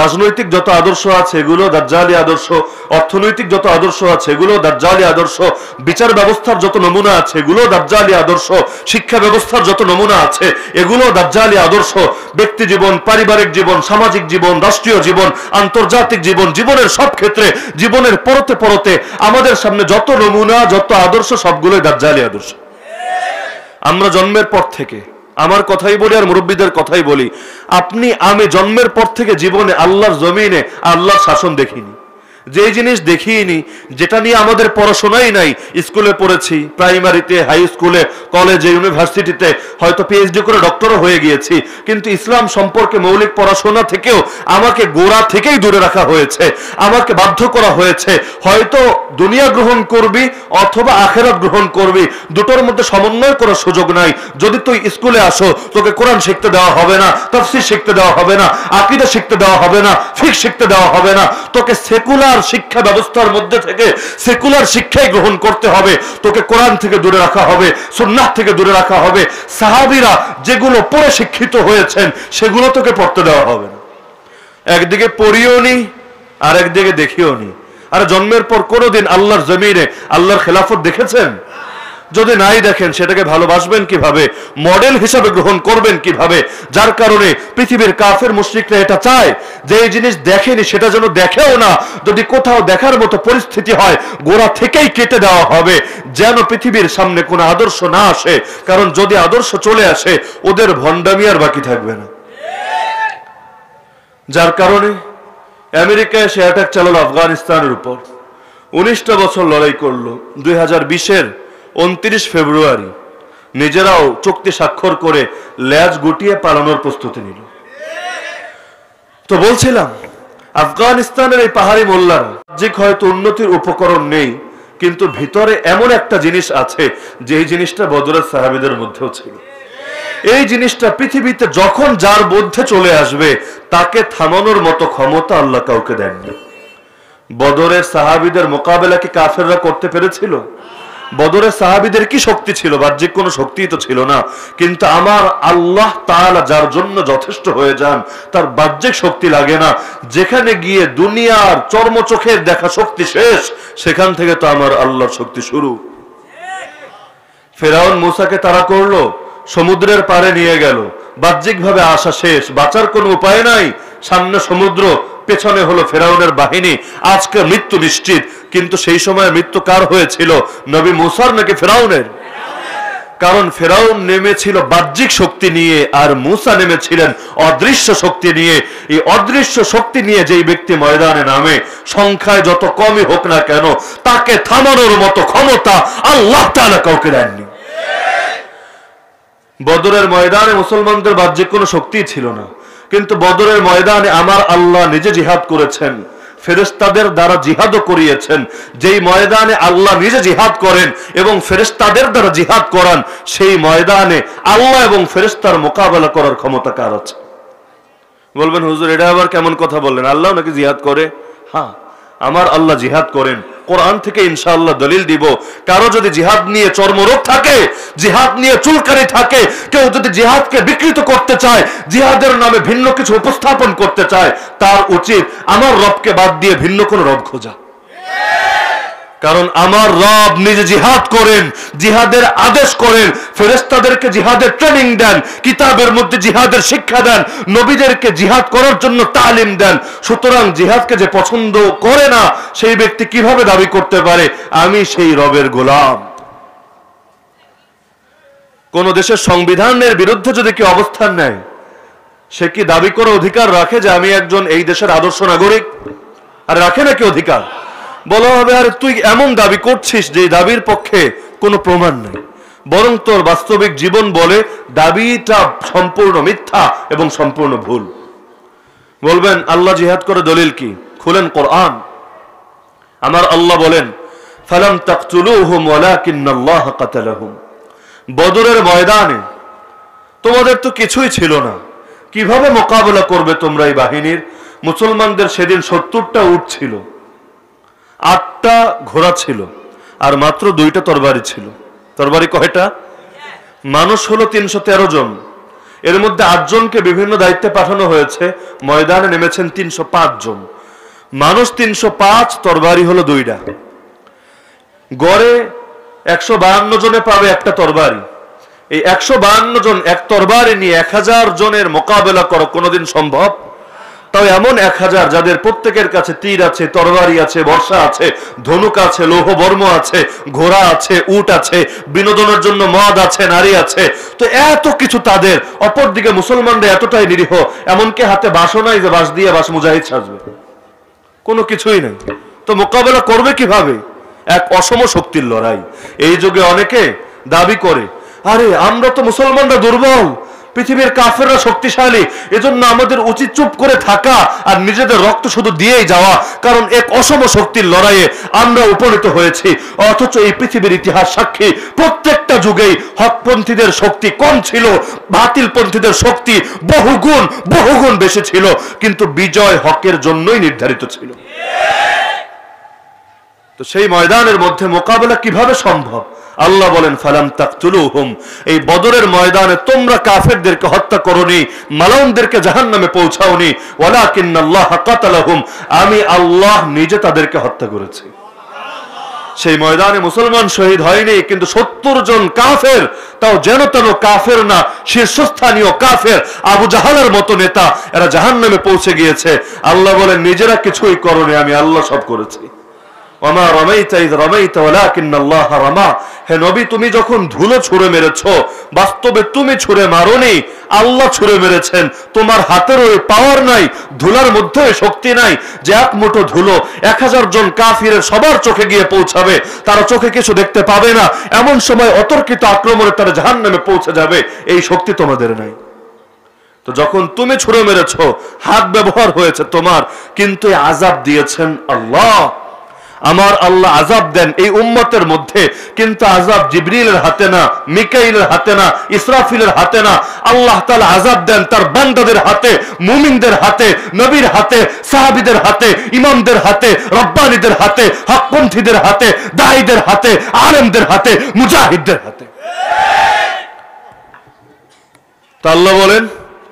রাজনৈতিক যত আদর্শ আছে এগুলো দাজ্জালি আদর্শ, অর্থনৈতিক যত আদর্শ আছে এগুলো দাজ্জালি আদর্শ, বিচার ব্যবস্থার যত নমুনা আছে এগুলো দাজ্জালি আদর্শ, শিক্ষা ব্যবস্থার যত নমুনা আছে এগুলো দাজ্জালি আদর্শ। ব্যক্তি জীবন, পারিবারিক জীবন, সামাজিক জীবন, রাষ্ট্রীয় জীবন, আন্তর্জাতিক জীবন, জীবনের সব ক্ষেত্রে, জীবনের পরতে পরতে আমাদের সামনে যত নমুনা, যত আদর্শ, সবগুলোই দাজ্জালি আদর্শ। আমরা জন্মের পর থেকে, আমার কথাই বলি আর মুরব্বীদের কথাই বলি, আপনি আমি জন্মের পর থেকে জীবনে আল্লাহর জমিনে আল্লাহর শাসন দেখিনি। যে জিনিস দেখিনি, যেটা নিয়ে আমাদের পড়াশোনাই নাই, স্কুলে পড়েছি, প্রাইমারিতে, হাই স্কুলে, কলেজে, ইউনিভার্সিটিতে, হয়তো পিএইচডি করে ডক্টরও হয়ে গিয়েছি, কিন্তু ইসলাম সম্পর্কে মৌলিক পড়াশোনা থেকেও আমাকে গোড়া থেকেই দূরে রাখা হয়েছে। আমাকে বাধ্য করা হয়েছে, হয়তো দুনিয়া গ্রহণ করবি অথবা আখেরাত গ্রহণ করবি, দুটোর মধ্যে সমন্বয় করার সুযোগ নাই। যদি তুই স্কুলে আসো, তোকে কোরআন শিখতে দেওয়া হবে না, তাফসীর শিখতে দেওয়া হবে না, আকীদা শিখতে দেওয়া হবে না, ফিকহ শিখতে দেওয়া হবে না, তোকে সেকুলার শিক্ষা ব্যবস্থার মধ্যে থেকে সেকুলার শিক্ষাই গ্রহণ করতে হবে। তোকে কোরআন থেকে দূরে রাখা হবে, সুন্নাহ থেকে দূরে রাখা হবে। সাহাবীরা যেগুলো পড়ে শিক্ষিত হয়েছেন সেগুলো তোকে পড়তে দেওয়া হবে না। একদিকে পড়িও নি, আর একদিকে দেখিও নি। আর জন্মের পর কোনোদিন আল্লাহর জমিনে আল্লাহর খেলাফত দেখেছেন? যদি নাই দেখেন, সেটাকে ভালোবাসবেন কিভাবে, মডেল হিসাবে গ্রহণ করবেন কিভাবে? যার কারণে পৃথিবীর কাফের মুশরিকরা এটা চায় যে এই জিনিস দেখেনি সেটা যেন দেখেও না। যদি কোথাও দেখার মতো পরিস্থিতি হয়, গোড়া থেকেই কেটে দেওয়া হবে, যেন পৃথিবীর সামনে কোনো আদর্শ না আসে। কারণ যদি আদর্শ চলে আসে, ওদের ভণ্ডামি আর বাকি থাকবে না। যার কারণে আমেরিকা এসে অ্যাটাক চালালো আফগানিস্তানের উপর, 19টা বছর লড়াই করলো। 2020-এর 29 ফেব্রুয়ারি নিজেরাও চুক্তি স্বাক্ষর করে ল্যাজ গুটিয়ে পালানোর প্রস্তুতি নিল। তো বলছিলাম, আফগানিস্তানের এই পাহাড়ি মোল্লারা যে হয়তো উন্নতির উপকরণ নেই, কিন্তু ভিতরে এমন একটা জিনিস আছে যে এই জিনিসটা বদরের সাহাবীদের মধ্যেও ছিল। এই জিনিসটা পৃথিবীতে যখন যার মধ্যে চলে আসবে, তাকে থামানোর মতো ক্ষমতা আল্লাহ কাউকে দেননি। বদরের সাহাবীদের মোকাবেলা কি কাফেররা করতে পেরেছিল? বদরের সাহাবীদের কি শক্তি ছিল? বাহ্যিক কোনো শক্তি তো ছিল না। কিন্তু আমার আল্লাহ তাআলা যার জন্য যথেষ্ট হয়ে যান, তার বাহ্যিক শক্তি লাগে না। যেখানে গিয়ে দুনিয়ার চর্মচোখের দেখা শক্তি শেষ, সেখান থেকে তো আমার আল্লাহর শক্তি শুরু। ফেরাউন মূসাকে তাড়া করলো, সমুদ্রের পাড়ে নিয়ে গেল, বাহ্যিকভাবে আশা শেষ, বাঁচার কোনো উপায় নাই। সামনে সমুদ্র, পেছনে হলো ফেরাউনের বাহিনী, আজকে মৃত্যু নিশ্চিত। কিন্তু সেই সময় মৃত্যু কার হয়েছিল? নবী মূসার নাকি ফেরাউনের? কারণ ফেরাউন নেমেছিল বাহ্যিক শক্তি নিয়ে, আর মূসা নেমেছিলেন অদৃশ্য শক্তি নিয়ে। এই অদৃশ্য শক্তি নিয়ে যেই ব্যক্তি ময়দানে নামে, সংখ্যায় যত কমই হোক না কেন, তাকে থামানোর মতো ক্ষমতা আল্লাহ তাআলা কাউকে দেননি। বদরের ময়দানে মুসলমানদের বাহ্যিক কোনো শক্তি ছিল না, কিন্তু বদরের ময়দানে আমার আল্লাহ নিজে জিহাদ করেছেন, ফেরেশতাদের দ্বারা জিহাদও করিয়েছেন। যেই ময়দানে আল্লাহ নিজে জিহাদ করেন এবং ফেরেশতাদের দ্বারা জিহাদ করান, সেই ময়দানে আল্লাহ এবং ফেরেশতার মোকাবেলা করার ক্ষমতা কার আছে? বলবেন হুজুর এটা আবার কেমন কথা বললেন, আল্লাহ নাকি জিহাদ করে? হ্যাঁ, আমার আল্লাহ জিহাদ করেন, কোরআন থেকে ইনশাআল্লাহ দলিল দিব। কারো যদি জিহাদ নিয়ে চর্মরোগ থাকে, জিহাদ নিয়ে চুলকানি থাকে, কেউ যদি জিহাদকে বিকৃত করতে চায়, জিহাদের নামে ভিন্ন কিছু উপস্থাপন করতে চায়, তার উচিত আমার রবকে বাদ দিয়ে ভিন্ন কোন রব খোঁজা। কারণ আমার রব নিজে জিহাদ করেন, জিহাদের আদেশ করেন, ফেরেশতাদেরকে জিহাদের ট্রেনিং দেন, কিতাবের মধ্যে জিহাদের শিক্ষা দেন, নবীদেরকে জিহাদ করার জন্য তালিম দেন। সুতরাং জিহাদকে যে পছন্দ করে না, সেই ব্যক্তি কিভাবে দাবি করতে পারে আমি সেই রবের গোলাম? কোন দেশের সংবিধানের বিরুদ্ধে যদি কেউ অবস্থান নেয়, সে কি দাবি করার অধিকার রাখে যে আমি একজন এই দেশের আদর্শ নাগরিক? আর রাখে নাকি অধিকার? বলা হবে আরে তুই এমন দাবি করছিস যে দাবির পক্ষে কোনো প্রমাণ নেই, বরং তোর বাস্তবিক জীবন বলে দাবিটা সম্পূর্ণ মিথ্যা এবং সম্পূর্ণ ভুল। বলবেন আল্লাহ জিহাদ করে দলিল কি? খুলেন কোরআন। আমার আল্লাহ বলেন ফালাম তাকতুলুহুম ওয়ালাকিন্নাল্লাহ কাতালাহুম। বদরের ময়দানে তোমাদের তো কিছুই ছিল না, কিভাবে মোকাবেলা করবে তোমরা এই বাহিনীর? মুসলমানদের সেদিন 70টা উট ছিল, 8টা ঘোড়া ছিল, আর মাত্র 2টা তরবারি ছিল। তরবারি কয়টা? মানুষ হলো 313 জন, এর মধ্যে 8 জনকে বিভিন্ন দায়িত্বে পাঠানো হয়েছে, ময়দানে নেমেছেন 305 জন। মানুষ 305, তরবারি হলো 2টা। গড়ে 152 জনে পাবে একটা তরবারি। এই 152 জন এক তরবারি নিয়ে 1000 জনের মোকাবেলা করা কোনোদিন সম্ভব? তাও এমন 1000 যাদের প্রত্যেকের কাছে তীর আছে, তরবারি আছে, বর্ষা আছে, ধনুক আছে, লৌহ বর্ম আছে, ঘোড়া আছে, উট আছে, বিনোদনের জন্য মদ আছে, নারী আছে, তো এত কিছু তাদের। অপরদিকে মুসলমানরা এতটাই নিরীহ, এমনকি হাতে বাঁশও নাই যে বাঁশ দিয়ে বাঁশ মুজাহিদ সাজবে, কোনো কিছুই নেই। তো মোকাবেলা করবে কিভাবে? এক অসম শক্তির লড়াই। এই যুগে অনেকে দাবি করে আরে আমরা তো মুসলমানরা দুর্বল, পৃথিবীর কাফেররা শক্তিশালী, এজন্য আমাদের উচিত চুপ করে থাকা আর নিজেদের রক্ত শুধু দিয়েই যাওয়া, কারণ এক অসম শক্তির লড়াইয়ে আমরা উপনীত হয়েছি। অথচ এই পৃথিবীর ইতিহাস সাক্ষী প্রত্যেকটা যুগেই হকপন্থীদের শক্তি কম ছিল, বাতিলপন্থীদের শক্তি বহুগুণ বেশি ছিল, কিন্তু বিজয় হকের জন্যই নির্ধারিত ছিল। তো সেই ময়দানের মধ্যে মোকাবেলা কিভাবে সম্ভব? আল্লাহ বলেন ফালাম তাকতুলুহুম, এই বদরের ময়দানে তোমরা কাফেরদেরকে হত্যা করোনি, মালাউনদেরকে জাহান্নামে পৌঁছাওনি, ওয়ালাকিন্নাল্লাহ কাতালাহুম, আমি আল্লাহ নিজে তাদেরকে হত্যা করেছি। সেই ময়দানে মুসলমান শহীদ হয়নি, কিন্তু 70 জন কাফের, তাও যেন তেন কাফের না, শীর্ষস্থানীয় কাফের, আবু জাহালের মতো নেতা, এরা জাহান্নামে পৌঁছে গিয়েছে। আল্লাহ বলেন নিজেরা কিছুই করোনি, আমি আল্লাহ সব করেছি। ওমা রামাইতা ইয রামাইতা ওয়ালাকিন্নাল্লাহ রামা, হে নবী তুমি যখন ধুলো ছুঁড়ে মেরেছো, বাস্তবে তুমি ছুঁড়ে মারোনি, আল্লাহ ছুঁড়ে মেরেছেন। তোমার হাতের ওই পাওয়ার নাই, ধুলার মধ্যে শক্তি নাই যে এক মুঠো ধুলো 1000 জন কাফিরের সবার চোখে গিয়ে পৌঁছাবে, তারা চোখে কিছু দেখতে পাবে না, এমন সময় অতর্কিত আক্রমণে তারা জাহান্নামে পৌঁছে যাবে, এই শক্তি তোমাদের নাই। তো যখন তুমি ছুঁড়ে মেরেছো, হাত ব্যবহার হয়েছে তোমার, কিন্তু এই আযাব দিয়েছেন আল্লাহ। আমার আল্লাহ আযাব দেন এই উম্মতের মধ্যে, কিন্তু আযাব জিবরিলের হাতে না, মিকাইলের হাতে না, ইসরাফিলের হাতে না। আল্লাহ তাআলা আযাব দেন তার বান্দাদের হাতে, মুমিনদের হাতে, নবীর হাতে, সাহাবীদের হাতে, ইমামদের হাতে, রব্বানীদের হাতে, হকপন্থীদের হাতে, দাঈদের হাতে, আলেমদের হাতে, মুজাহিদদের হাতে। তো আল্লাহ বলেন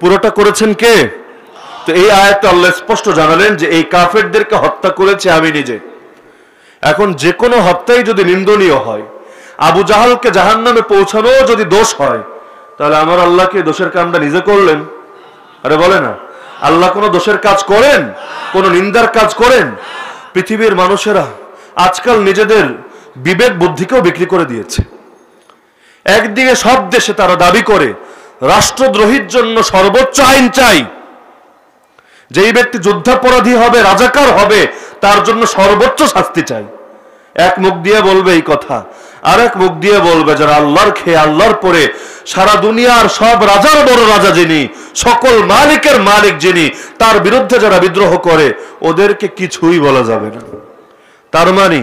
পুরোটা করেছেন কে? তো এই আয়াতে আল্লাহ স্পষ্ট জানালেন যে এই কাফেরদেরকে হত্যা করেছে আমি নিজে। এখন যে কোনো হত্যাই যদি নিন্দনীয় হয়, আবু জাহালকে জাহান্নামে পৌঁছানো যদি দোষ হয়, তাহলে আমার আল্লাহকে দোষের কামটা নিজে করলেন? আরে বলে না, আল্লাহ কোনো দোষের কাজ করেন? কোনো নিন্দার কাজ করেন? পৃথিবীর মানুষেরা আজকাল নিজেদের বিবেক বুদ্ধিকেও বিক্রি করে দিয়েছে। একদিকে সব দেশে তারা দাবি করে রাষ্ট্রদ্রোহীর জন্য সর্বোচ্চ আইন চাই, যেই ব্যক্তি যুদ্ধাপরাধী হবে, রাজাকার হবে, তার জন্য সর্বোচ্চ শাস্তি চাই। এক মুখ দিয়ে বলবে এই কথা, আর এক মুখ দিয়ে বলবে যারা আল্লাহর খেয়ে আল্লাহর পরে সারা দুনিয়ার সব রাজার বড় রাজা যিনি, সকল মালিকের মালিক যিনি, তার বিরুদ্ধে যারা বিদ্রোহ করে ওদেরকে কিছুই বলা যাবে না। তার মানে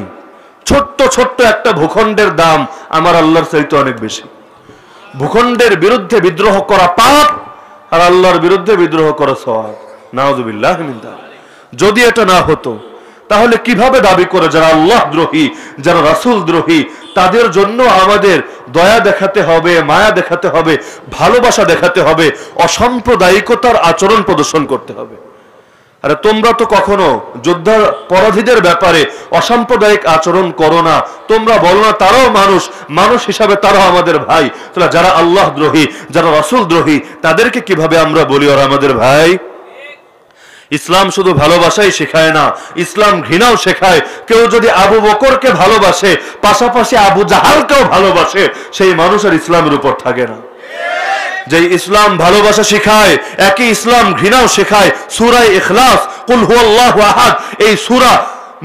ছোট্ট ছোট্ট একটা ভূখণ্ডের দাম আমার আল্লাহর চাইতে অনেক বেশি। ভূখণ্ডের বিরুদ্ধে বিদ্রোহ করা পাপ, আর আল্লাহর বিরুদ্ধে বিদ্রোহ করা সওয়াব। নাউযুবিল্লাহ মিন যালিক। যদি এটা না হতো তাহলে কিভাবে দাবি করে যারা আল্লাহ দ্রোহী, যারা রাসূল দ্রোহী, তাদের জন্য আমাদের দয়া দেখাতে হবে, মায়া দেখাতে হবে, ভালোবাসা দেখাতে হবে, অসাম্প্রদায়িকতার আচরণ প্রদর্শন করতে হবে। আরে তোমরা তো কখনো যোদ্ধা পরাধীদের ব্যাপারে অসাম্প্রদায়িক আচরণ করো না, তোমরা বলো না তারাও মানুষ, মানুষ হিসাবে তারাও আমাদের ভাই। তাহলে যারা আল্লাহ দ্রোহী, যারা রাসূল দ্রোহী, তাদেরকে কিভাবে আমরা বলি ওরা আমাদের ভাই? ইসলাম শুধু ভালোবাসাই শেখায় না, ইসলাম ঘৃণাও শেখায়। কেউ যদি আবু বকরকে ভালোবাসে, পাশাপাশি আবু জাহালকেও ভালোবাসে, সেই মানুষের ইসলামের উপর থাকে না। যে ইসলাম ভালোবাসা শেখায়, একই ইসলাম ঘৃণাও শেখায়। সূরা ইখলাস, কুল হুয়াল্লাহু আহাদ, এই সূরা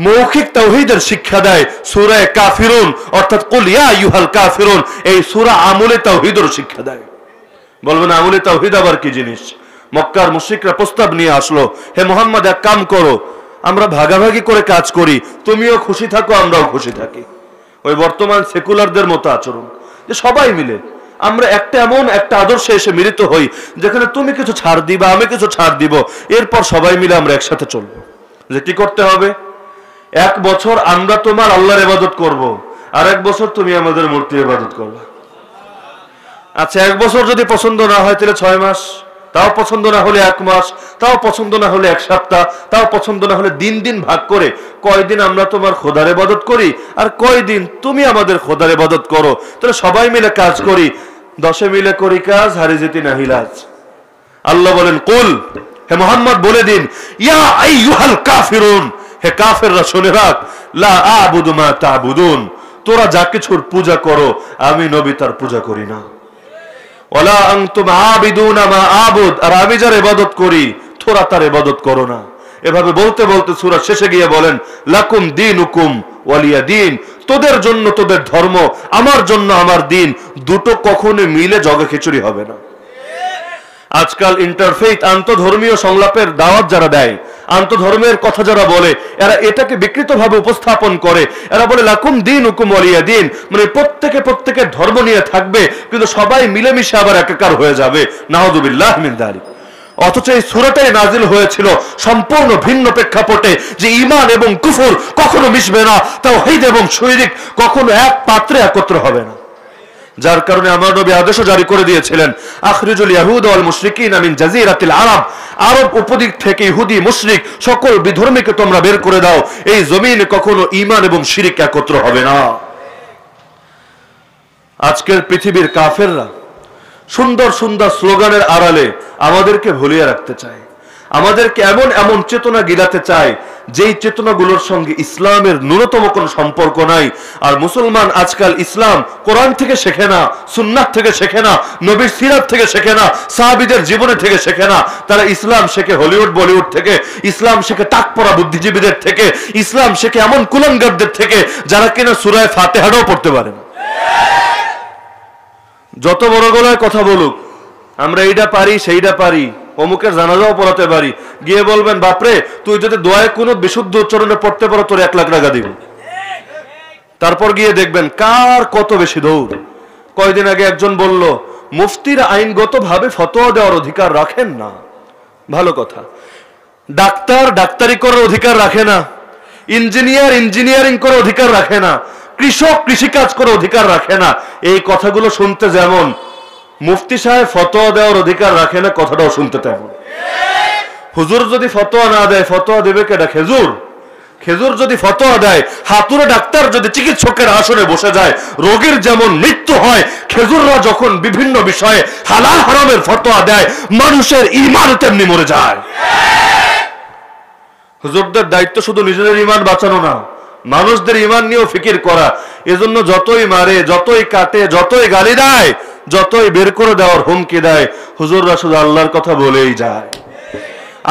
মৌখিক তাওহীদের শিক্ষা দেয়। সূরা কাফিরুন অর্থাৎ কুল ইয়া আইয়ুহাল কাফিরুন, এই সূরা আমলে তাওহীদের শিক্ষা দেয়। বলবেন আমলে তাওহীদ আবার কি জিনিস? মক্কার মুশরিকরা প্রস্তাব নিয়ে আসলো, হে মুহাম্মদ এক কাম করো, আমরা ভাগাভাগি করে কাজ করি, তুমিও খুশি থাকো আমরাও খুশি থাকি। ওই বর্তমান সেকুলারদের মতো আচরণ, যে সবাই মিলে আমরা এমন একটা আদর্শে এসে মিলিত হই যেখানে তুমি কিছু ছাড় দিবা, আমি কিছু ছাড় দিব, এরপর সবাই মিলে আমরা একসাথে চলবো। যে কি করতে হবে? 1 বছর আমরা তোমার আল্লাহর ইবাদত করব, আর 1 বছর তুমি আমাদের মূর্তির ইবাদত করবে। আচ্ছা 1 বছর যদি পছন্দ না হয় তাহলে 6 মাস, তাও পছন্দ না হলে 1 মাস, তাও পছন্দ না হলে 1 সপ্তাহ, তাও পছন্দ না হলে দিন ভাগ করে কয়দিন আমরা তোমার খোদার ইবাদত করি আর কয়দিন তুমি আমাদের খোদার ইবাদত করো। তাহলে সবাই মিলে কাজ করি, 10 মিলে করি কাজ, হারি জিতি নাহিলাজ। আল্লাহ বলেন কুল, হে মুহাম্মদ বলে দিন, ইয়া আইয়ুহাল কাফিরুন, হে কাফেররা শুনে রাখ, লা আ'বুদু মা তা'বুদুন, তোরা যা কিছুর পূজা করো আমি নবী তার পূজা করি না। ওয়ালা আনতুম আবিদুনা মা আবুদ, আর আমি যার ইবাদত করি তোরা তার ইবাদত করো না। এভাবে বলতে বলতে সূরা শেষে গিয়ে বলেন লাকুম দীনুকুম ওয়ালিয়া দীন, তোদের জন্য তোদের ধর্ম, আমার জন্য আমার দিন, দুটো কখনো মিলে জগে খিচুড়ি হবে না। আজকাল ইন্টারফেইথ আন্তধর্মীয় সংলাপের দাওয়াত যারা দেয়, আন্তধর্মের কথা যারা বলে, এরা এটাকে বিকৃতভাবে উপস্থাপন করে। এরা বলে লাকুম দীনুকুম ওয়ালিয়া দীন, মানে প্রত্যেকের ধর্ম নিয়ে থাকবে, কিন্তু সবাই মিলেমিশে আবার একাকার হয়ে যাবে। নাউযুবিল্লাহ মিন যালিক। অথচ এই সূরাটাই নাজিল হয়েছিল সম্পূর্ণ ভিন্ন প্রেক্ষাপটে, যে ঈমান এবং কুফর কখনো মিশবে না, তাওহীদ এবং শিরক কখনো এক পাত্রে একত্র হবে না। যার কারণে আমার নবী আদেশ জারি করে দিয়েছিলেন, আখরিজুল ইয়াহুদ ওয়াল মুশরিকিনা মিন জাজিরাতিল আরব, আরব উপদ্বীপ থেকে ইহুদি মুশরিক সকল বিধর্মীকে তোমরা বের করে দাও, এই জমিনে কখনো ঈমান এবং শিরক একত্র হবে না। আজকের পৃথিবীর কাফেররা সুন্দর সুন্দর স্লোগানের আড়ালে আমাদেরকে ভুলিয়ে রাখতে চায়, আমাদেরকে এমন চেতনা গিলাতে চায় যেই চেতনাগুলোর সঙ্গে ইসলামের ন্যূনতম কোনো সম্পর্ক নাই। আর মুসলমান আজকাল ইসলাম কোরআন থেকে শেখে না, সুন্নাত থেকে শেখে না, নবীর সিরাত থেকে শেখে না, সাহাবীদের জীবনে থেকে শেখে না। তারা ইসলাম শেখে হলিউড বলিউড থেকে, ইসলাম শেখে টাকপড়া বুদ্ধিজীবীদের থেকে, ইসলাম শেখে এমন কুলাঙ্গারদের থেকে যারা কিনা সূরা ফাতিহাটাও পড়তে পারে না। যত বড় গলায় কথা বলুক, আমরা এইটা পারি সেইটা পারি, অমুকের জানাজাও পড়াতে পারি, গিয়ে বলবেন বাপরে তুই যদি দোয়ায় কোনো বিশুদ্ধ উচ্চারণে পড়তে পারো তোর 1 লাখ টাকা দিব। তারপর গিয়ে দেখবেন কার কত বেশি দৌড়। কয়দিন আগে একজন বলল মুফতিরা আইনগতভাবে ফতোয়া দেওয়ার অধিকার রাখেন না। ভালো কথা, ডাক্তার ডাক্তারি করার অধিকার রাখে না, ইঞ্জিনিয়ার ইঞ্জিনিয়ারিং করার অধিকার রাখে না, কৃষক কৃষিকাজ করার অধিকার রাখে না। এই কথাগুলো শুনতে যেমন, মুফতি সাহেব ফতোয়া দেওয়ার অধিকার রাখে না কথাটাও শুনতে তেমন। হুজুর যদি ফতোয়া না দেয়, ফতোয়া দেবে কেডা? খেজুর। খেজুর যদি ফতোয়া দেয়, হাতুড়ে ডাক্তার যদি চিকিৎসকের আসনে বসে যায়, রোগীর যেমন মৃত্যু হয়, খেজুররা যখন বিভিন্ন বিষয়ে হালাল হারামের ফতোয়া দেয়, মানুষের ঈমান তেমনি মরে যায়। হুজুরদের দায়িত্ব শুধু নিজেদের ঈমান বাঁচানো না, মানুষদের ঈমান নিয়েও ফিকির করা। এজন্য যতই মারে, যতই কাটে, যতই গালি দেয়, যতই বের করে দেওয়ার হুমকি দেয়, হুজুররা শুধু আল্লাহর কথা বলেই যায়।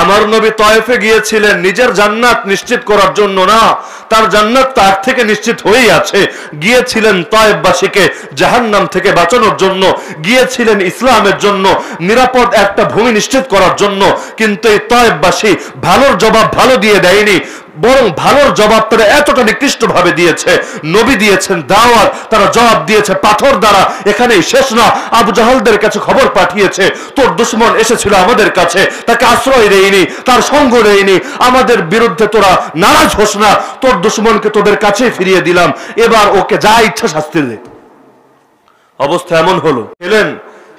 আমার নবী তয়েফে গিয়েছিলেন নিজের জান্নাত নিশ্চিত করার জন্য না, তার জান্নাত তার থেকে নিশ্চিত হয়েই আছে। গিয়েছিলেন তয়েফবাসীকে জাহান্নাম থেকে বাঁচানোর জন্য, গিয়েছিলেন ইসলামের জন্য নিরাপদ একটা ভূমি নিশ্চিত করার জন্য। কিন্তু এই তয়েফবাসী ভালোর জবাব ভালো দিয়ে দেয়নি, বরং ভালোর জবাব তারা এতটা নিকৃষ্ট ভাবে দিয়েছে, নবী দিয়েছেন দাওয়াত, তারা জবাব দিয়েছে পাথর দ্বারা। এখানেই শেষ না, আবু জাহালদের কাছে খবর পাঠিয়েছে তোর দুশমন এসেছিল আমাদের কাছে, তাকে আশ্রয় দেয়নি, তার সঙ্গ নেয়নি, আমাদের বিরুদ্ধে তোরা নারাজ হোস না, তোর দুশমনকে তোদের কাছে ফিরিয়ে দিলাম, এবার ওকে যা ইচ্ছা শাস্তি দে। অবস্থা এমন হলো, খেলেন,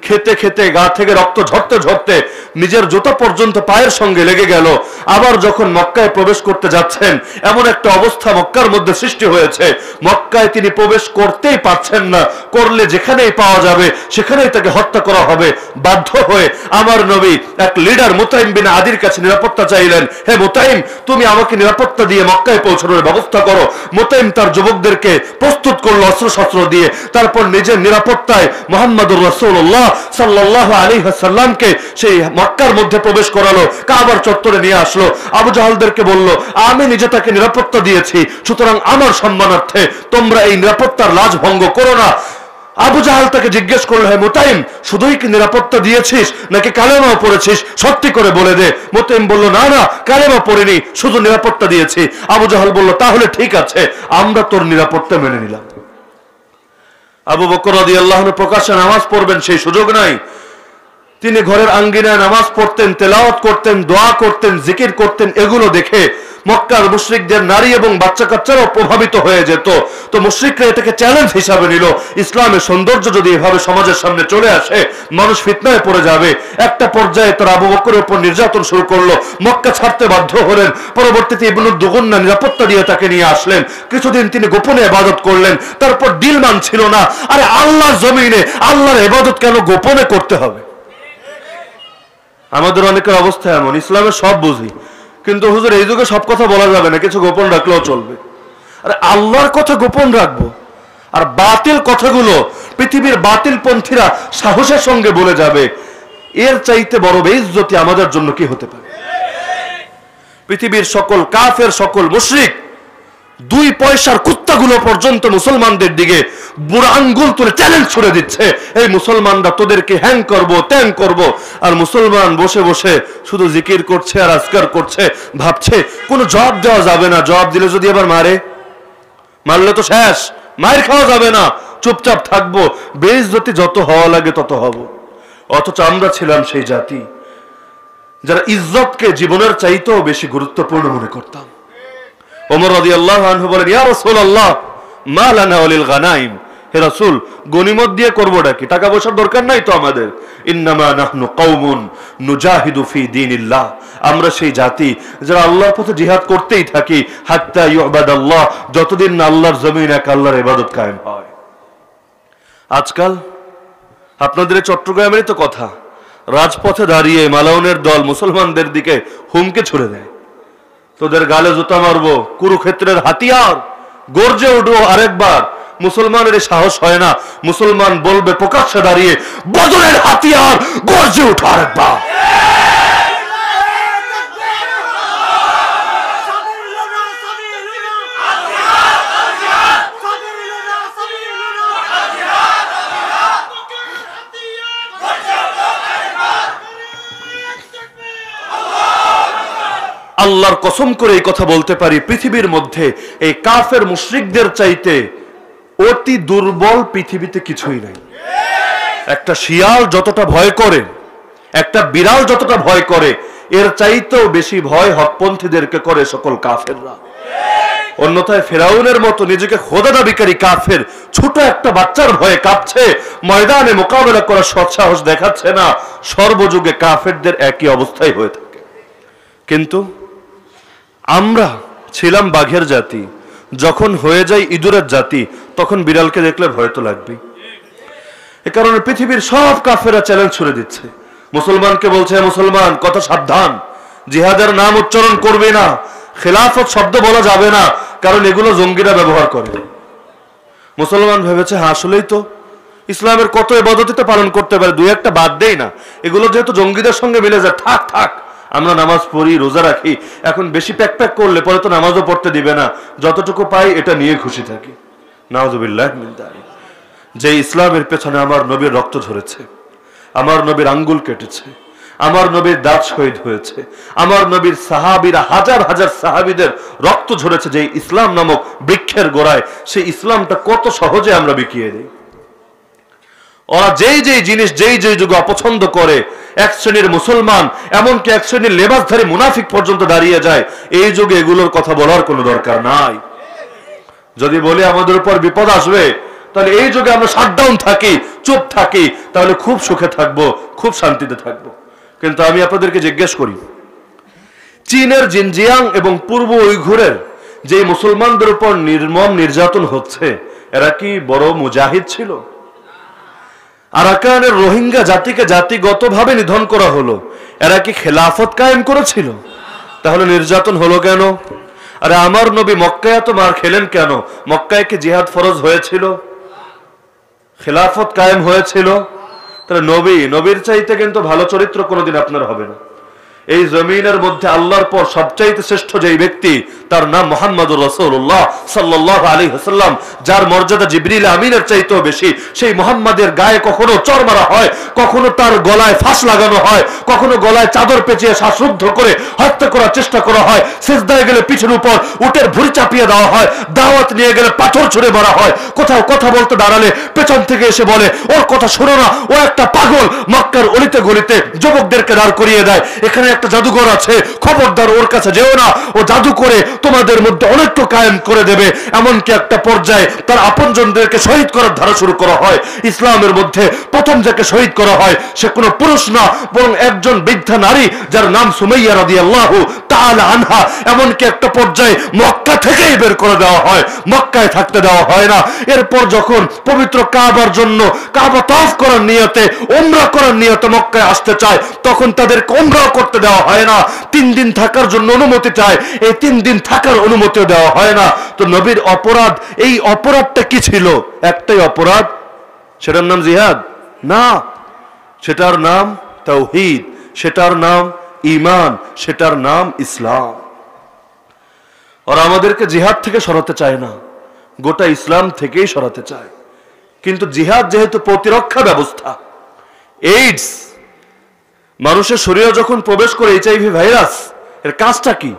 খেতে খেতে গা থেকে রক্ত ঝরতে ঝরতে নিজের জুতা পর্যন্ত পায়ের সঙ্গে লেগে গেল। আবার যখন মক্কায় প্রবেশ করতে যাচ্ছেন, এমন একটা অবস্থা মক্কার মধ্যে সৃষ্টি হয়েছে, মক্কায় তিনি প্রবেশ করতেই পারছেন না, করলে যেখানেই পাওয়া যাবে সেখানেই তাকে হত্যা করা হবে। বাধ্য হয়ে আমার নবী এক লিডার মুতাইম বিন আদির কাছে নিরাপত্তা চাইলেন, হে মুতাইম, তুমি আমাকে নিরাপত্তা দিয়ে মক্কায় পৌঁছানোর ব্যবস্থা করো। মুতাইম তার যুবকদেরকে প্রস্তুত করলো অস্ত্রশস্ত্র দিয়ে, তারপর নিজের নিরাপত্তায় মুহাম্মদুর রাসূলুল্লাহ সাল্লাল্লাহু আলাইহি ওয়াসাল্লামকে সেই মক্কার মধ্যে প্রবেশ করালো, কাবার চত্বরে নিয়ে আসলো। আবু জাহালদেরকে বলল, আমি নিজে তাকে নিরাপত্তা দিয়েছি, সুতরাং আমার সম্মানার্থে তোমরা এই নিরাপত্তার লাজ ভঙ্গ করো না। আবু জাহাল তাকে জিজ্ঞেস করলো, হে মুতাইম, শুধুই কি নিরাপত্তা দিয়েছিস নাকি কালেমাও পড়েছিস? সত্যি করে বলে দে। মুতাইম বলল, না না, কালেমা পড়িনি, শুধু নিরাপত্তা দিয়েছি। আবু জাহাল বলল, তাহলে ঠিক আছে, আমরা তোর নিরাপত্তা মেনে নিলাম। আবু বকর রাদিয়াল্লাহু আনহু প্রকাশ্যে নামাজ পড়বেন সেই সুযোগ নাই, তিনি ঘরের আঙ্গিনায় নামাজ পড়তেন, তেলাওয়াত করতেন, দোয়া করতেন, জিকির করতেন। এগুলো দেখে মক্কার মুশরিকদের নারী এবং বাচ্চা কাচ্চারাও প্রভাবিত হয়ে যেত। তো মুশরিকরা এটাকে চ্যালেঞ্জ হিসাবে নিল, ইসলামের সৌন্দর্য যদি এভাবে সমাজের সামনে চলে আসে, মানুষ ফিতনায় পড়ে যাবে। একটা পর্যায়ে তারা আবু বকরের উপর নির্যাতন শুরু করলো, মক্কা ছাড়তে বাধ্য হলেন। পরবর্তীতে ইবনুদ দুগুন্না নিরাপত্তা দিয়ে তাকে নিয়ে আসলেন, কিছুদিন তিনি গোপনে ইবাদত করলেন, তারপর দিল মানছিল না। আরে আল্লাহর জমিনে আল্লাহর ইবাদত কেন গোপনে করতে হবে? আমাদের অনেকের অবস্থা এমন, ইসলামের সব বুঝি, কিন্তু হুজুর এই যুগে সব কথা বলা যাবে না, কিছু গোপন রাখলেও চলবে। আরে আল্লাহর কথা গোপন রাখবো, আর বাতিল কথাগুলো পৃথিবীর বাতিল পন্থীরা সাহসের সঙ্গে বলে যাবে, এর চাইতে বড় বেইজ্জতি আমাদের জন্য কি হতে পারে? পৃথিবীর সকল কাফের, সকল মুশরিক, 2 পয়সার কুত্তাগুলো পর্যন্ত মুসলমানদের দিকে বুড়া আঙ্গুল তুলে চ্যালেঞ্জ ছুড়ে দিচ্ছে, এই মুসলমানরা তোদেরকে হ্যাং করব, ত্যাং করব। আর মুসলমান বসে বসে শুধু জিকির করছে আর আজকার করছে, ভাবছে কোনো জবাব দেওয়া যাবে না, জবাব দিলে যদি আবার মারলে তো শেষ, মায়ের খাওয়া যাবে না, চুপচাপ থাকবো, বেইজ্জতি যত হওয়া লাগে তত হব। অথচ আমরা ছিলাম সেই জাতি যারা ইজ্জতকে জীবনের চাইতেও বেশি গুরুত্বপূর্ণ মনে করতাম। ওমর রাদিয়াল্লাহু আনহু বলেন, ইয়া রাসূলুল্লাহ, মা লানা ওয়ালিল গানাইম, হে রাসূল, গনিমত দিয়ে করবোটা কি? টাকা পয়সার দরকার নাই তো আমাদের। ইন্নামা নাহনু কওমুন নুজাহিদু ফি দীনিল্লাহ, আমরা সেই জাতি যারা আল্লাহর পথে জিহাদ করতেই থাকি, হাত্তা ইউবাদাল্লাহ, যতদিন না আল্লাহর জমিনে এক আল্লাহর ইবাদত কায়েম হয়। আজকাল আপনাদের চট্টগ্রামেরই তো কথা, রাজপথে দাঁড়িয়ে মালাউনের দল মুসলমানদের দিকে হুমকি ছুড়ে দেয়, তোদের গালে জুতা মারবো, কুরুক্ষেত্রের হাতিয়ার, গর্জে উঠবো আরেকবার। মুসলমানের সাহস হয় না, মুসলমান বলবে প্রকাশ্যে দাঁড়িয়ে, বদরের হাতিয়ার, গর্জে উঠো আরেকবার। আল্লাহর কসম করে এই কথা বলতে পারি, পৃথিবীর মধ্যে এই কাফের মুশরিকদের চাইতে অতি দুর্বল পৃথিবীতে কিছুই নাই। একটা শিয়াল যতটা ভয় করে, একটা বিড়াল যতটা ভয় করে, এর চাইতেও বেশি ভয় হকপন্থীদেরকে করে সকল কাফেররা। অন্যথায় ফেরাউনের মতো নিজেকে খোদা দাবিকারী কাফের ছোট একটা বাচ্চার ভয়ে কাঁপছে, ময়দানে মোকাবেলা করার সৎসাহস দেখাচ্ছে না। সর্বযুগে কাফেরদের একই অবস্থাই হয়ে থাকে। কিন্তু আমরা ছিলাম বাঘের জাতি, যখন হয়ে যায় ইঁদুরের জাতি, তখন বিড়ালকে দেখলে ভয় তো লাগবেই। এ কারণে পৃথিবীর সব কাফেররা চ্যালেঞ্জ ছুড়ে দিচ্ছে, মুসলমানকে বলছে, মুসলমান কত সাবধান, জিহাদের নাম উচ্চারণ করবে না, খেলাফত শব্দ বলা যাবে না, কারণ এগুলো জঙ্গিরা ব্যবহার করে। মুসলমান ভেবেছে, হ্যাঁ আসলেই তো, ইসলামের কত ইবাদত পালন করতে পারে, 2-1টা বাদ দেই না, এগুলো যেহেতু জঙ্গিদের সঙ্গে মিলে যায়, থাক থাক, আমরা নামাজ পড়ি, রোজা রাখি, এখন বেশি প্যাক প্যাক করলে পরে তো নামাজও পড়তে দিবে না, যতটুকু পাই এটা নিয়ে খুশি থাকি। নাউযুবিল্লাহ মিন যালিক। যে ইসলামের পেছনে আমার নবীর রক্ত ঝরেছে, আমার নবীর আঙ্গুল কেটেছে, আমার নবীর দাঁত শহীদ হয়েছে, আমার নবীর সাহাবীরা হাজার হাজার সাহাবীদের রক্ত ঝরেছে যে ইসলাম নামক বৃক্ষের গোড়ায়। সেই ইসলামটা কত সহজে আমরা বিকিয়ে দিই। ওরা যেই যেই জিনিস যেই যেই যুগে অপছন্দ করে, এক শ্রেণীর মুসলমান এমনকি এক শ্রেণীর লেবাসধারী মুনাফিক পর্যন্ত দাঁড়িয়ে যায়। এই যুগে এগুলোর কথা বলার কোনো দরকার নাই। যদি বলি আমাদের উপর বিপদ আসবে, তাহলে এই যুগে আমরা শাটডাউন থাকি, চুপ থাকি, তাহলে খুব সুখে থাকবো, খুব শান্তিতে থাকবো। কিন্তু আমি আপনাদেরকে জিজ্ঞেস করি, চীনের জিনজিয়াং এবং পূর্ব উইঘুরের যে মুসলমানদের উপর নির্মম নির্যাতন হচ্ছে, এরা কি বড় মুজাহিদ ছিল? আরাকানের রোহিঙ্গা জাতিকে জাতিগতভাবে নিধন করা হলো, এরা কি খেলাফত কায়েম করেছিল? তাহলে নির্যাতন হলো কেন? আরে আমার নবী মক্কায় তো মার খেলেন কেন? মক্কায় কি জিহাদ ফরজ হয়েছিল? খেলাফত কায়েম হয়েছিল? তাহলে নবীর চাইতে কিন্তু ভালো চরিত্র কোনোদিন আপনার হবে না। এই জমিনের মধ্যে আল্লাহর পর সবচাইতে শ্রেষ্ঠ যেই ব্যক্তি, তার নাম মুহাম্মদুর রাসূলুল্লাহ সাল্লাল্লাহু আলাইহি ওয়াসাল্লাম, যার মর্যাদা জিবরিল আমিনের চাইতেও বেশি। সেই মুহাম্মাদের গায়ে কখনো চড় মারা হয়, কখনো তার গলায় ফাঁস লাগানো হয়, কখনো গলায় চাদর পেঁচিয়ে শ্বাসরুদ্ধ করে হত্যা করার চেষ্টা করা হয়, সিজদায় গেলে পিঠের উপর উটের ভুঁড়ি চাপিয়ে দেওয়া হয়, দাওয়াত নিয়ে গেলে পাথর ছুঁড়ে মারা হয়, কোথাও কথা বলতে দাঁড়ালে পেছন থেকে এসে বলে ওর কথা শোনো না, ও একটা পাগল। মক্কার অলিতে গলিতে যুবকদেরকে দাঁড় করিয়ে দেয়, এখানে একটা জাদুঘর আছে, খবরদার ওর কাছে যেও না, ও জাদু করে তোমাদের মধ্যে অনেকটা কায়েম করে দেবে। এমনকি একটা পর্যায়ে তার আপনজনদেরকে শহীদ করার ধারা শুরু করা হয়। ইসলামের মধ্যে প্রথম যাকে শহীদ করা হয় সে কোনো পুরুষ না, বরং একজন বৃদ্ধা নারী, যার নাম সুমাইয়া রাদিয়াল্লাহু তাআলা আনহা। এমনকি একটা পর্যায়ে মক্কা থেকেই বের করে দেওয়া হয়, মক্কায় থাকতে দেওয়া হয় না। এরপর যখন পবিত্র কাবার জন্য, কাবা তাওয়াফ করার নিয়তে, উমরা করার নিয়তে মক্কায় আসতে চায়, তখন তাদেরকে উমরা করতে দেওয়া হয় না। 3 দিন থাকার জন্য অনুমতি চায়, এই 3 দিন থাকার অনুমতিও দেওয়া হয় না। তো নবীর অপরাধ, এই অপরাধটা কি ছিল? একটাই অপরাধ, সেটার নাম জিহাদ না, সেটার নাম তাওহীদ, সেটার নাম ঈমান, সেটার নাম ইসলাম। আর আমাদেরকে জিহাদ থেকে সরাতে চায় না, গোটা ইসলাম থেকেই সরাতে চায়। কিন্তু জিহাদ যেহেতু প্রতিরক্ষা ব্যবস্থা, এইডস মানুষের শরীরে যখন প্রবেশ করে এইচআইভি ভাইরাস, এর কাজটা কি?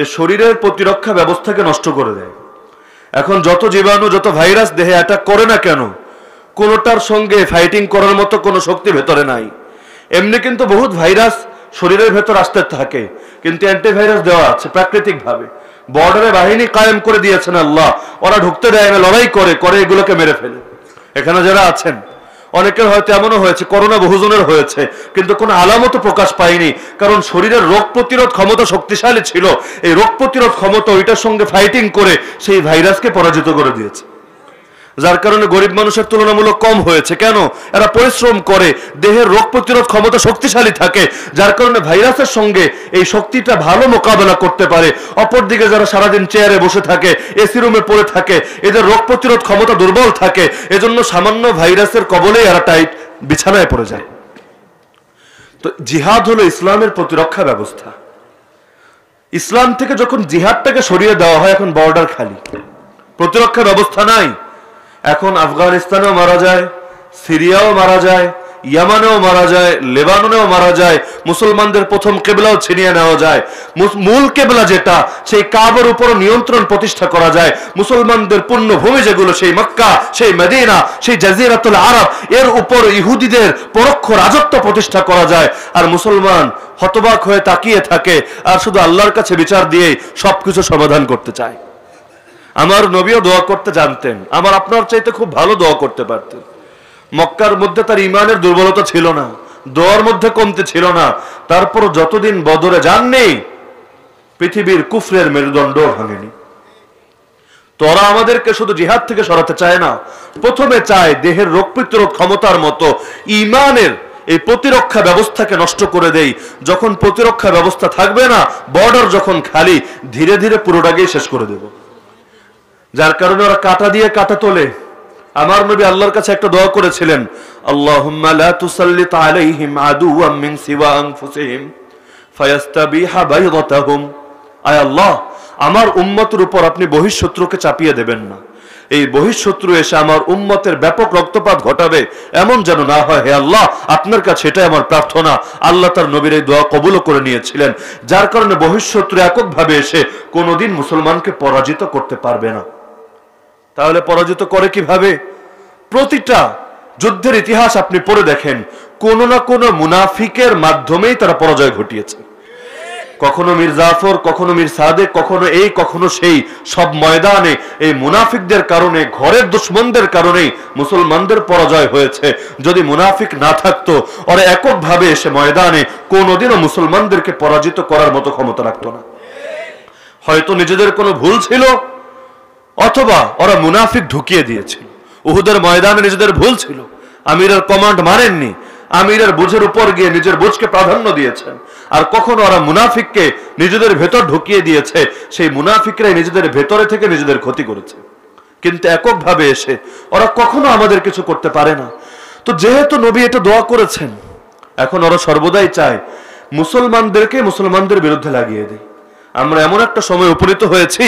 এর শরীরের প্রতিরক্ষা ব্যবস্থাকে নষ্ট করে দেয়। এখন যত জীবাণু, যত ভাইরাস দেহে অ্যাটাক করে না কেন, কোনোটার সঙ্গে ফাইটিং করার মতো কোনো শক্তি ভেতরে নাই। এমনি কিন্তু বহুত ভাইরাস শরীরের ভেতর আসতে থাকে, কিন্তু অ্যান্টিভাইরাস দেওয়া আছে প্রাকৃতিকভাবে। বর্ডারে বাহিনী কায়েম করে দিয়েছেন আল্লাহ, ওরা ঢুকতে দেয় না, লড়াই করে করে এগুলোকে মেরে ফেলে। এখানে যারা আছেন অনেকের হয়তো এমনও হয়েছে, করোনা বহুজনের হয়েছে, কিন্তু কোনো আলামত প্রকাশ পায়নি, কারণ শরীরের রোগ প্রতিরোধ ক্ষমতা শক্তিশালী ছিল। এই রোগ প্রতিরোধ ক্ষমতা ওইটার সঙ্গে ফাইটিং করে সেই ভাইরাসকে পরাজিত করে দিয়েছে, যার কারণে গরিব মানুষের তুলনামূলক কম হয়েছে। কেন? এরা পরিশ্রম করে, দেহের রোগ প্রতিরোধ ক্ষমতা শক্তিশালী থাকে, যার কারণে ভাইরাসের সঙ্গে এই শক্তিটা ভালো মোকাবেলা করতে পারে। অপরদিকে যারা সারাদিন চেয়ারে বসে থাকে, এসি রুমে পড়ে থাকে, এদের রোগ প্রতিরোধ ক্ষমতা দুর্বল থাকে, এজন্য সামান্য ভাইরাসের কবলেই এরা টাইট বিছানায় পড়ে যায়। তো জিহাদ হলো ইসলামের প্রতিরক্ষা ব্যবস্থা। ইসলাম থেকে যখন জিহাদটাকে সরিয়ে দেওয়া হয়, এখন বর্ডার খালি, প্রতিরক্ষা ব্যবস্থা নাই। এখন আফগানিস্তানেও মারা যায়, সিরিয়াও মারা যায়, ইয়ামানেও মারা যায়, লেবাননেও মারা যায়, মুসলমানদের প্রথম কেবলাও ছিনিয়ে নেওয়া যায়। মূল কেবলা যেটা, সেই কাবার উপর নিয়ন্ত্রণ প্রতিষ্ঠা করা যায়। মুসলমানদের পুণ্যভূমি যেগুলো, সেই মক্কা, সেই মদিনা, সেই জাজিরাতুল আরব, এর উপর ইহুদিদের পরোক্ষ রাজত্ব প্রতিষ্ঠা করা যায়। আর মুসলমান হতবাক হয়ে তাকিয়ে থাকে, আর শুধু আল্লাহর কাছে বিচার দিয়ে সবকিছু সমাধান করতে চায়। আমার নবীও দোয়া করতে জানতেন, আমার আপনার চাইতে খুব ভালো দোয়া করতে পারতেন। মক্কার মধ্যে তার ইমানের দুর্বলতা ছিল না, দোয়ার মধ্যে কমতে ছিল না। তারপর যতদিন বদরে যাননি, পৃথিবীর কুফরের মেরুদণ্ড ভাঙেনি। তোরা আমাদেরকে শুধু জিহাদ থেকে সরাতে চায় না, প্রথমে চায় দেহের রোগ প্রতিরোধ ক্ষমতার মতো ইমানের এই প্রতিরক্ষা ব্যবস্থাকে নষ্ট করে দেই। যখন প্রতিরক্ষা ব্যবস্থা থাকবে না, বর্ডার যখন খালি, ধীরে ধীরে পুরোটাকেই শেষ করে দেব। যার কারণে ওরা কাঁটা দিয়ে কাঁটা তোলে। আমার নবী আল্লাহর কাছে একটা দোয়া করেছিলেন, আল্লাহুম্মা লা তুসাল্লিত আলাইহিম আদুওয়াম মিন সিওয়া আনফুসিহিম ফায়াস্তাবিহা বাইদাতাহুম। আয় আল্লাহ, আমার উম্মতের উপর আপনি বহিঃশত্রুকে চাপিয়ে দেবেন না, এই বহিঃশত্রু এসে আমার উম্মতের ব্যাপক রক্তপাত ঘটাবে এমন যেন না হয়। হে আল্লাহ, আপনার কাছে এটাই আমার প্রার্থনা। আল্লাহ তার নবীর এই দোয়া কবুলও করে নিয়েছিলেন, যার কারণে বহিঃশত্রু এককভাবে এসে কোনোদিন মুসলমানকে পরাজিত করতে পারবে না। তাহলে পরাজিত করে কিভাবে? প্রতিটা যুদ্ধের ইতিহাস আপনি পড়ে দেখেন, কোনো না কোনো মুনাফিকের মাধ্যমেই তারা পরাজয় ঘটিয়েছে। কখনো মীর জাফর, কখনো মীর সাদেক, কখনো এই কখনো সেই, সব ময়দানে এই মুনাফিকদের কারণে, ঘরের দুশ্মনদের কারণেই মুসলমানদের পরাজয় হয়েছে। যদি মুনাফিক না থাকতো, ওরা এককভাবে এসে ময়দানে কোনোদিনও মুসলমানদেরকে পরাজিত করার মতো ক্ষমতা রাখতো না। হয়তো নিজেদের কোনো ভুল ছিল, অথবা ওরা মুনাফিক ঢুকিয়ে দিয়েছিল। উহুদের ময়দানে নিজেদের ভুল ছিল, আমিরের কমান্ড মানেননি, আমিরের বুঝের উপর গিয়ে নিজের বুঝকে প্রাধান্য দিয়েছেন। আর কখনো ওরা মুনাফিককে নিজেদের ভেতর ঢুকিয়ে দিয়েছে, সেই মুনাফিকরাই নিজেদের ভেতরে থেকে নিজেদের ক্ষতি করেছে। কিন্তু এককভাবে এসে ওরা কখনো আমাদের কিছু করতে পারে না। তো যেহেতু নবী এটা দোয়া করেছেন, এখন ওরা সর্বদাই চায় মুসলমানদেরকে মুসলমানদের বিরুদ্ধে লাগিয়ে দেয়। আমরা এমন একটা সময় উপনীত হয়েছি,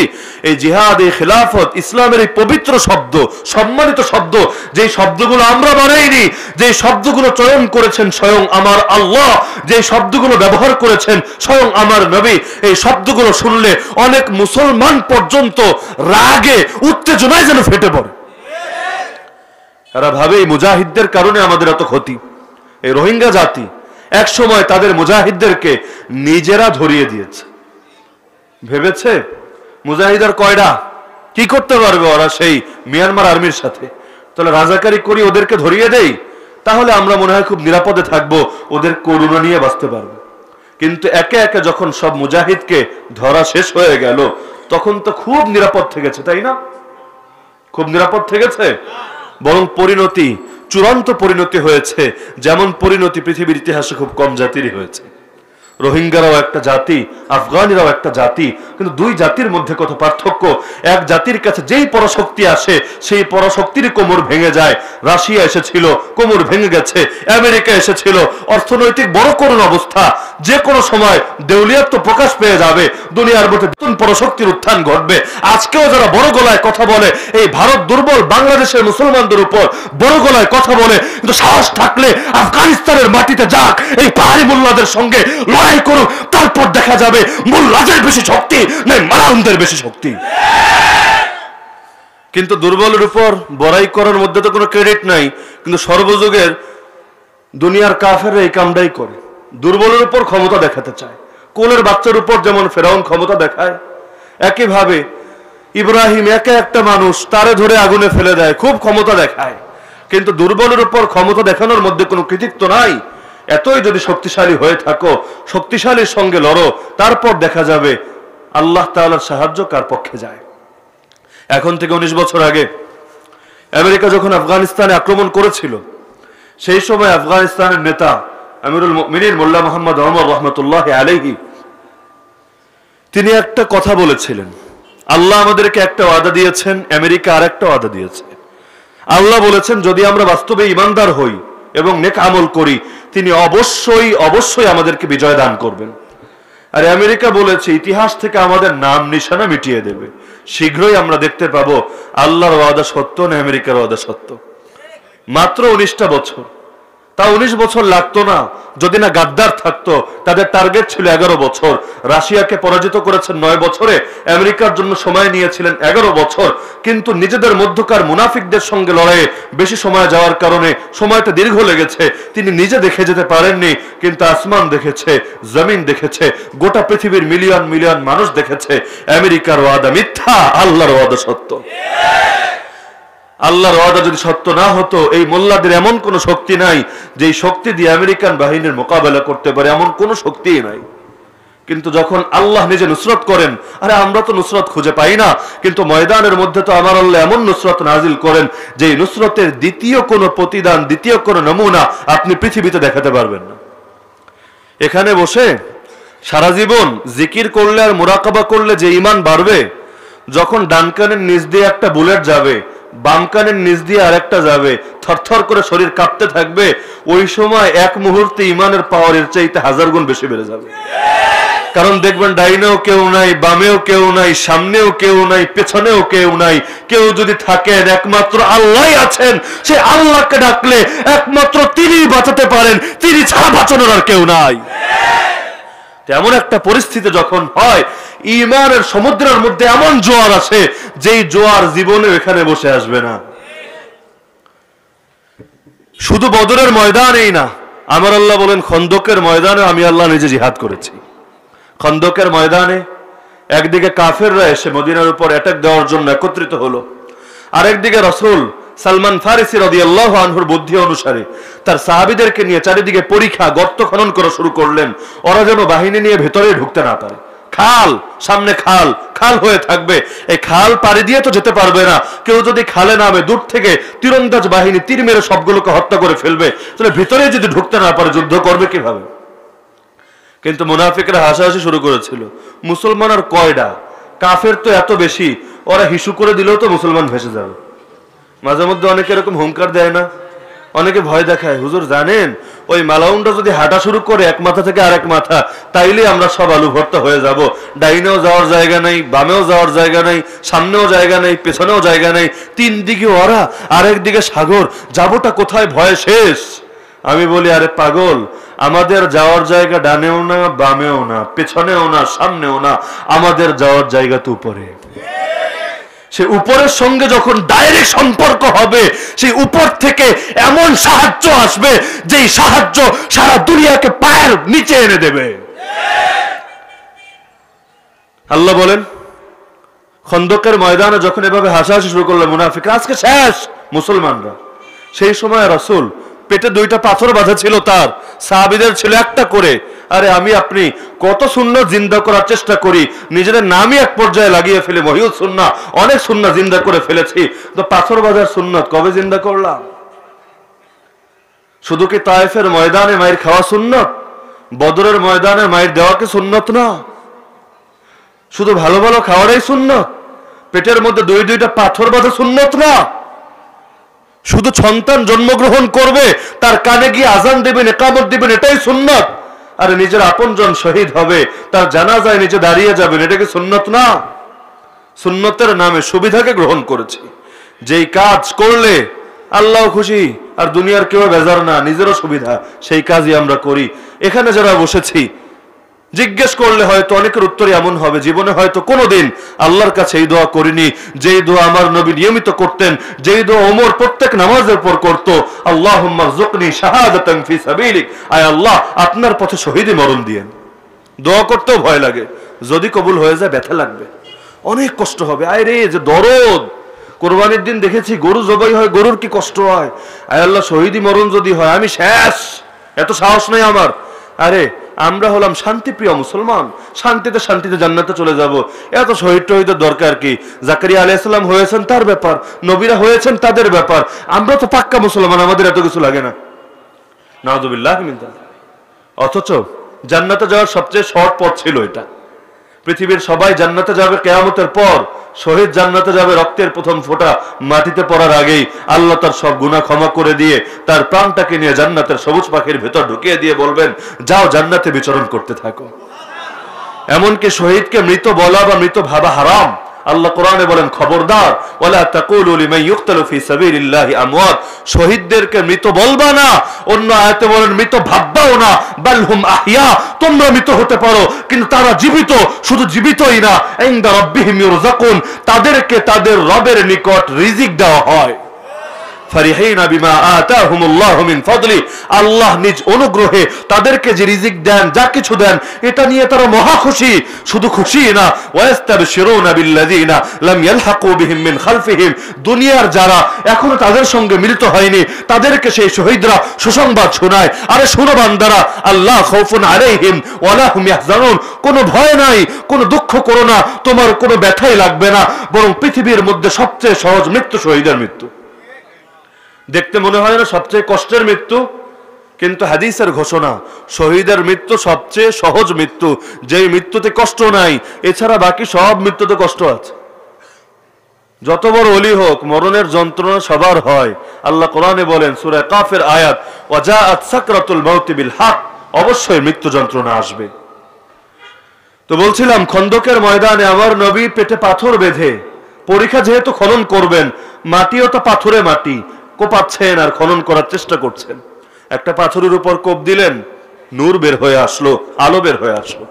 এই জিহাদ, এই খিলাফত, ইসলামের এই পবিত্র শব্দ, সম্মানিত শব্দ, যে শব্দগুলো আমরা বানাইনি, যে শব্দগুলো চয়ন করেছেন স্বয়ং আমার আল্লাহ, যে শব্দগুলো ব্যবহার করেছেন স্বয়ং আমার নবী, এই শব্দগুলো শুনলে অনেক মুসলমান পর্যন্ত রাগে উত্তেজনায় যেন ফেটে পড়ে। তারা ভাবে এই মুজাহিদদের কারণে আমাদের এত ক্ষতি। এই রোহিঙ্গা জাতি এক সময় তাদের মুজাহিদদেরকে নিজেরা ধরিয়ে দিয়েছে। ভেবেছে মুজাহিদ আর কয়টা, কি করতে পারবে ওরা সেই মিয়ানমার আর্মির সাথে, তাহলে রাজাকারি করি ওদেরকে ধরিয়ে দেই, তাহলে আমরা মনে হয় খুব নিরাপদে থাকবো, ওদের করুণা নিয়ে বাঁচতে পারবো। কিন্তু একে একে যখন সব মুজাহিদকে ধরা শেষ হয়ে গেল, তখন তো খুব নিরাপদ থেকেছে, তাই না? খুব নিরাপদ থেকেছে, বরং পরিণতি, চূড়ান্ত পরিণতি হয়েছে, যেমন পরিণতি পৃথিবীর ইতিহাসে খুব কম জাতিরই হয়েছে। রোহিঙ্গারাও একটা জাতি, আফগানিরাও একটা জাতি, কিন্তু দুই জাতির মধ্যে কত পার্থক্য। এক জাতির কাছে যেই পরাশক্তি আসে, সেই পরাশক্তির কোমর ভেঙে যায়। রাশিয়া এসেছিল, কোমর ভেঙে গেছে। আমেরিকা এসেছিল, অর্থনৈতিক বড় করুণ অবস্থা, যে কোনো সময় দেউলিয়াত্ব প্রকাশ পেয়ে যাবে, দুনিয়ার মধ্যে নতুন পরাশক্তির উত্থান ঘটবে। আজকেও যারা বড় গলায় কথা বলে, এই ভারত দুর্বল, বাংলাদেশের মুসলমানদের উপর বড় গলায় কথা বলে, কিন্তু সাহস থাকলে আফগানিস্তানের মাটিতে যাক, এই পাহাড়ি মোল্লাদের সঙ্গে লড়াই করুক, তারপর দেখা যাবে মোল্লাদের বেশি শক্তি নয় মালাউনদের বেশি শক্তি। কিন্তু দুর্বলের উপর বড়াই করার মধ্যে তো কোনো ক্রেডিট নাই, কিন্তু সর্বযুগের দুনিয়ার কাফেররা এই কামটাই করে, দুর্বলের উপর ক্ষমতা দেখাতে চায়। কোলের বাচ্চার উপর যেমন ফেরাউন ক্ষমতা দেখায়, একইভাবে ইব্রাহিম একা একটা মানুষ, তারে ধরে আগুনে ফেলে দেয়, খুব ক্ষমতা দেখায়। কিন্তু দুর্বলের উপর ক্ষমতা দেখানোর মধ্যে কোনো কৃতিত্ব নাই। এতই যদি শক্তিশালী হয়ে থাকো, শক্তিশালীর সঙ্গে লড়ো, তারপর দেখা যাবে আল্লাহ তাআলার সাহায্য কার পক্ষে যায়। এখন থেকে 19 বছর আগে আমেরিকা যখন আফগানিস্তানে আক্রমণ করেছিল, সেই সময় আফগানিস্তানের নেতা আমিরুল মুমিনিন মোল্লা মুহাম্মদ ওমর রহমতুল্লাহ আলাইহি, তিনি একটা কথা বলেছিলেন, আল্লাহ আমাদেরকে একটা ওয়াদা দিয়েছেন, আমেরিকা আর একটা ওয়াদা দিয়েছে। আল্লাহ বলেছেন যদি আমরা বাস্তবে ইমানদার হই এবং নেক আমল করি, তিনি অবশ্যই অবশ্যই আমাদেরকে বিজয় দান করবেন। আর আমেরিকা বলেছে ইতিহাস থেকে আমাদের নাম নিশানা মিটিয়ে দেবে। শীঘ্রই আমরা দেখতে পাবো আল্লাহর ওয়াদা সত্য না আমেরিকার ওয়াদা সত্য। মাত্র 19টা বছর, তা 19 বছর লাগতো না যদি না গাদ্দার থাকতো। তাদের টার্গেট ছিল 11 বছর। রাশিয়াকে পরাজিত করেছেন 9 বছরে, আমেরিকার জন্য সময় নিয়েছিলেন 11 বছর। কিন্তু নিজেদের মধ্যকার মুনাফিকদের সঙ্গে লড়াইয়ে বেশি সময় যাওয়ার কারণে সময়টা দীর্ঘ লেগেছে। তিনি নিজে দেখে যেতে পারেননি, কিন্তু আসমান দেখেছে, জমিন দেখেছে, গোটা পৃথিবীর মিলিয়ন মিলিয়ন মানুষ দেখেছে আমেরিকার ওয়াদা মিথ্যা, আল্লাহর ওয়াদা সত্য। আল্লাহর ওয়াদা যদি সত্য না হতো, এই মোল্লাদের এমন কোন শক্তি নাই যে শক্তি দিয়ে আমেরিকান বাহিনীর মোকাবেলা করতে পারে, এমন কোন শক্তিই নাই। কিন্তু যখন আল্লাহ নিজে নুসরত করেন, আরে আমরা তো নুসরত খুঁজে পাই না, কিন্তু ময়দানের মধ্যে তো আমার আল্লাহ এমন নুসরত নাজিল করেন যে নুসরতের দ্বিতীয় কোনো প্রতিদান, দ্বিতীয় কোনো নমুনা আপনি পৃথিবীতে দেখাতে পারবেন না। এখানে বসে সারা জীবন জিকির করলে আর মুরাকাবা করলে যে ঈমান বাড়বে, যখন ডান কানের নিচ দিয়ে একটা বুলেট যাবে, বাম কানের নিচ দিয়ে আরেকটা যাবে, থরথর করে শরীর কাঁপতে থাকবে, ওই সময় এক মুহূর্তে ঈমানের পাওয়ারের চাইতে 1000 গুণ বেশি বেড়ে যাবে। কারণ দেখবেন ডাইনেও কেউ নাই, বামেও কেউ নাই, সামনেও কেউ নাই, পেছনেও কেউ নাই। কেউ যদি থাকেন একমাত্র আল্লাহই আছেন। সে আল্লাহকে ডাকলে একমাত্র তিনিই বাঁচাতে পারেন, তিনি ছাড়া বাঁচানোর আর কেউ নাই। এমন একটা পরিস্থিতি যখন হয়, ঈমানের সমুদ্রের মধ্যে এমন জোয়ার আসে, যেই জোয়ার জীবনে এখানে বসে আসবে না। শুধু বদরের ময়দানেই না, আমার আল্লাহ বলেন খন্দকের ময়দানে আমি আল্লাহ নিজে জিহাদ করেছি। খন্দকের ময়দানে একদিকে কাফেররা এসে মদিনার উপর অ্যাটাক দেওয়ার জন্য একত্রিত হলো, আরেকদিকে রাসূল সালমান ফারিসি রাদিয়াল্লাহু আনহুর বুদ্ধি অনুসারে তার সাহাবীদেরকে নিয়ে চারিদিকে পরীক্ষা গর্ত খনন করা শুরু করলেন, ওরা যেন বাহিনী নিয়ে ভেতরে ঢুকতে না পারে। খাল সামনে, খাল খাল হয়ে থাকবে, এই খাল পাড়ি দিয়ে তো যেতে পারবে না। কেউ যদি খালে নামে, দূর থেকে তীরন্দাজ বাহিনী তীর মেরে সবগুলোকে হত্যা করে ফেলবে, তাহলে ভিতরে যদি ঢুকতে না পারে যুদ্ধ করবে কিভাবে? কিন্তু মুনাফিকরা হাসাহাসি শুরু করেছিল, মুসলমান আর কয়টা, কাফের তো এত বেশি, ওরা হিসু করে দিলেও তো মুসলমান ভেসে যাবে। মাঝে মধ্যে অনেকে এরকম হুঙ্কার দেয় না, অনেকে ভয় দেখায়, হুজুর জানেন ওই মালাউনটা যদি হাঁটা শুরু করে এক মাথা থেকে আরেক মাথা, তাইলে আমরা সব আলু ভর্তা হয়ে যাব। ডাইনেও যাওয়ার জায়গা নাই, বামেও যাওয়ার জায়গা নাই, সামনেও জায়গা নেই, পেছনেও জায়গা নেই, তিন দিকে ওরা, আরেক দিকে সাগর, যাবোটা কোথায়, ভয় শেষ। আমি বলি, আরে পাগল, আমাদের যাওয়ার জায়গা ডানেও না, বামেও না, পেছনেও না, সামনেও না, আমাদের যাওয়ার জায়গা তো উপরে। সে উপরের সঙ্গে যখন ডাইরেক্ট সম্পর্ক হবে, সেই উপর থেকে এমন সাহায্য আসবে, যেই সাহায্য সারা দুনিয়াকে পায়ের নিচে এনে দেবে। আল্লাহ বলেন, খন্দকের ময়দানে যখন এভাবে হাসাহাসি শুরু করলো মুনাফিকরা, আজকে শেষ মুসলমানরা, সেই সময় রাসূল পেটে দুইটা পাথর বাঁধা ছিল, তার সাহাবীদের ছিল একটা করে। আরে আমি আপনি কত সুন্নাত জিন্দা করার চেষ্টা করি, নিজেদের নামই এক পর্যায়ে লাগিয়ে ফেলে, মহিউদ সুন্নাহ, অনেক সুন্নাত জিন্দা করে ফেলেছি, তো পাথর বাঁধার সুন্নাত কবে জিন্দা করলাম? শুধু কি তায়েফের ময়দানে মায়ের খাওয়া সুন্নাত, বদরের ময়দানে মায়ের দেওয়া কি সুন্নাত না? শুধু ভালো ভালো খাওয়াটাই সুন্নাত? পেটের মধ্যে দুইটা পাথর বাঁধা সুন্নাত না? শুধু সন্তান জন্মগ্রহণ করবে, তার কানে গিয়ে আজান দিবেন, ইকামত দিবেন, এটাই সুন্নাত? আরে নিজের আপনজন শহীদ হবে, তার জানাজায় নিচে দাঁড়িয়ে যাবেন, এটা কি সুন্নাত না? সুন্নতের নামে সুবিধাকে গ্রহণ করেছি, যেই কাজ করলে আল্লাহ খুশি আর দুনিয়ার কেউ বেজার না, নিজেরও সুবিধা, সেই কাজই আমরা করি। এখানে যারা বসেছি, জিজ্ঞেস করলে হয়তো অনেকের উত্তরে এমন হবে, জীবনে হয়তো কোনোদিন আল্লাহর কাছে এই দোয়া করিনি, যেই দোয়া আমার নবী নিয়মিত করতেন, যেই দোয়া ওমর প্রত্যেক নামাজের পর করত, আল্লাহুম্মা রযুকনি শাহাদাতান ফি সাবিলিক, আয় আল্লাহ আপনার পথে শহীদি মরণ দিয়েন। দোয়া করতেও ভয় লাগে, যদি কবুল হয়ে যায় ব্যথা লাগবে, অনেক কষ্ট হবে। আয় রে, যে দরদ, কোরবানির দিন দেখেছি গরু জবাই হয়, গরুর কি কষ্ট হয়। আয় আল্লাহ শহীদি মরণ যদি হয়, আমি শেষ, এত সাহস নাই আমার। আরে আমরা হলাম শান্তিপ্রিয় মুসলমান, শান্তিতে শান্তিতে জান্নাতে চলে যাব, এত শহীদ টহীদের দরকার কি? জাকারিয়া আলাইহিস সালাম হয়েছেন তার ব্যাপার, নবীরা হয়েছেন তাদের ব্যাপার, আমরা তো পাক্কা মুসলমান, আমাদের এত কিছু লাগে না। নাউযুবিল্লাহ মিন যালিক। অথচ জান্নাতে যাওয়ার সবচেয়ে শর্ট পথ ছিল এটা। পৃথিবীর সবাই জান্নাতে যাবে কিয়ামতের পর, শহীদ জান্নাতে যাবে রক্তের প্রথম ফোঁটা মাটিতে পড়ার আগেই। আল্লাহ তার সব গুনাহ ক্ষমা করে দিয়ে তার প্রাণটাকে নিয়ে জান্নাতের সবুজ পাখির ভেতর ঢুকিয়ে দিয়ে বলবেন, যাও জান্নাতে বিচরণ করতে থাকো। এমনকি শহীদকে মৃত বলা বা মৃত ভাবা হারাম। আল্লাহ কোরআনে বলেন, খবরদার, ওয়ালা তাকুলু লিমান ইউকতালু ফি সাবিলিল্লাহি আমওয়াত, শহীদদেরকে মৃত বলবা না। অন্য আয়াতে বলেন, মৃত ভাববাও না, বাল হুম আহইয়া, তোমরা মৃত হতে পারো কিন্তু তারা জীবিত। শুধু জীবিতই না, ইনদা রাব্বিহিম ইউরযাকুন, তাদেরকে তাদের রবের নিকট রিজিক দেওয়া হয়। ফারিহিনা বিমা আতাহুমুল্লাহু মিন ফাদলি, আল্লাহ নিজ অনুগ্রহে তাদেরকে যে রিজিক দেন, যা কিছু দেন, এটা নিয়ে তারা মহা খুশি। শুধু খুশি না, ওয়াস্তাবশিরুনা বিল্লাযিনা লাম ইয়ালহাকু বিহিম মিন খালফিহিম, দুনিয়ার যারা এখনো তাদের সঙ্গে মিলিত হয়নি, তাদেরকে সেই শহীদরা সুসংবাদ শোনায়, আরে শুনো বান্দারা, আল্লাহ খাউফুন আলাইহিম ওয়ালা হুম ইয়াহজানুন, কোনো ভয় নাই, কোনো দুঃখ করো না, তোমার কোনো ব্যথাই লাগবে না, বরং পৃথিবীর মধ্যে সবচেয়ে সহজ মৃত্যু শহীদের মৃত্যু। দেখতে মনে হয় না সবচেয়ে কষ্টের মৃত্যু, কিন্তু হাদিসের ঘোষণা, শহীদের মৃত্যু সবচেয়ে সহজ মৃত্যু, যেই মৃত্যুতে কষ্ট নাই। এছাড়া বাকি সব মৃত্যুতে কষ্ট আছে। যত বড় ওলি হোক, মরণের যন্ত্রণা সবার হয়। আল্লাহ কোরআনে বলেন, সূরা কাফের আয়াত, ওয়াজাআত সাকরাতুল মাউতি বিল হক, অবশ্যই মৃত্যু যন্ত্রণা আসবে। তো বলছিলাম খন্দকের ময়দানে আমার নবী পেটে পাথর বেঁধে পরীক্ষা যেহেতু খনন করবেন, মাটিও তো পাথরে মাটি, কোপাচ্ছেন আর খনন করার চেষ্টা করছেন। একটা পাথরের উপর কোপ দিলেন, নূর বের হয়ে আসলো, আলো বের হয়ে আসলো।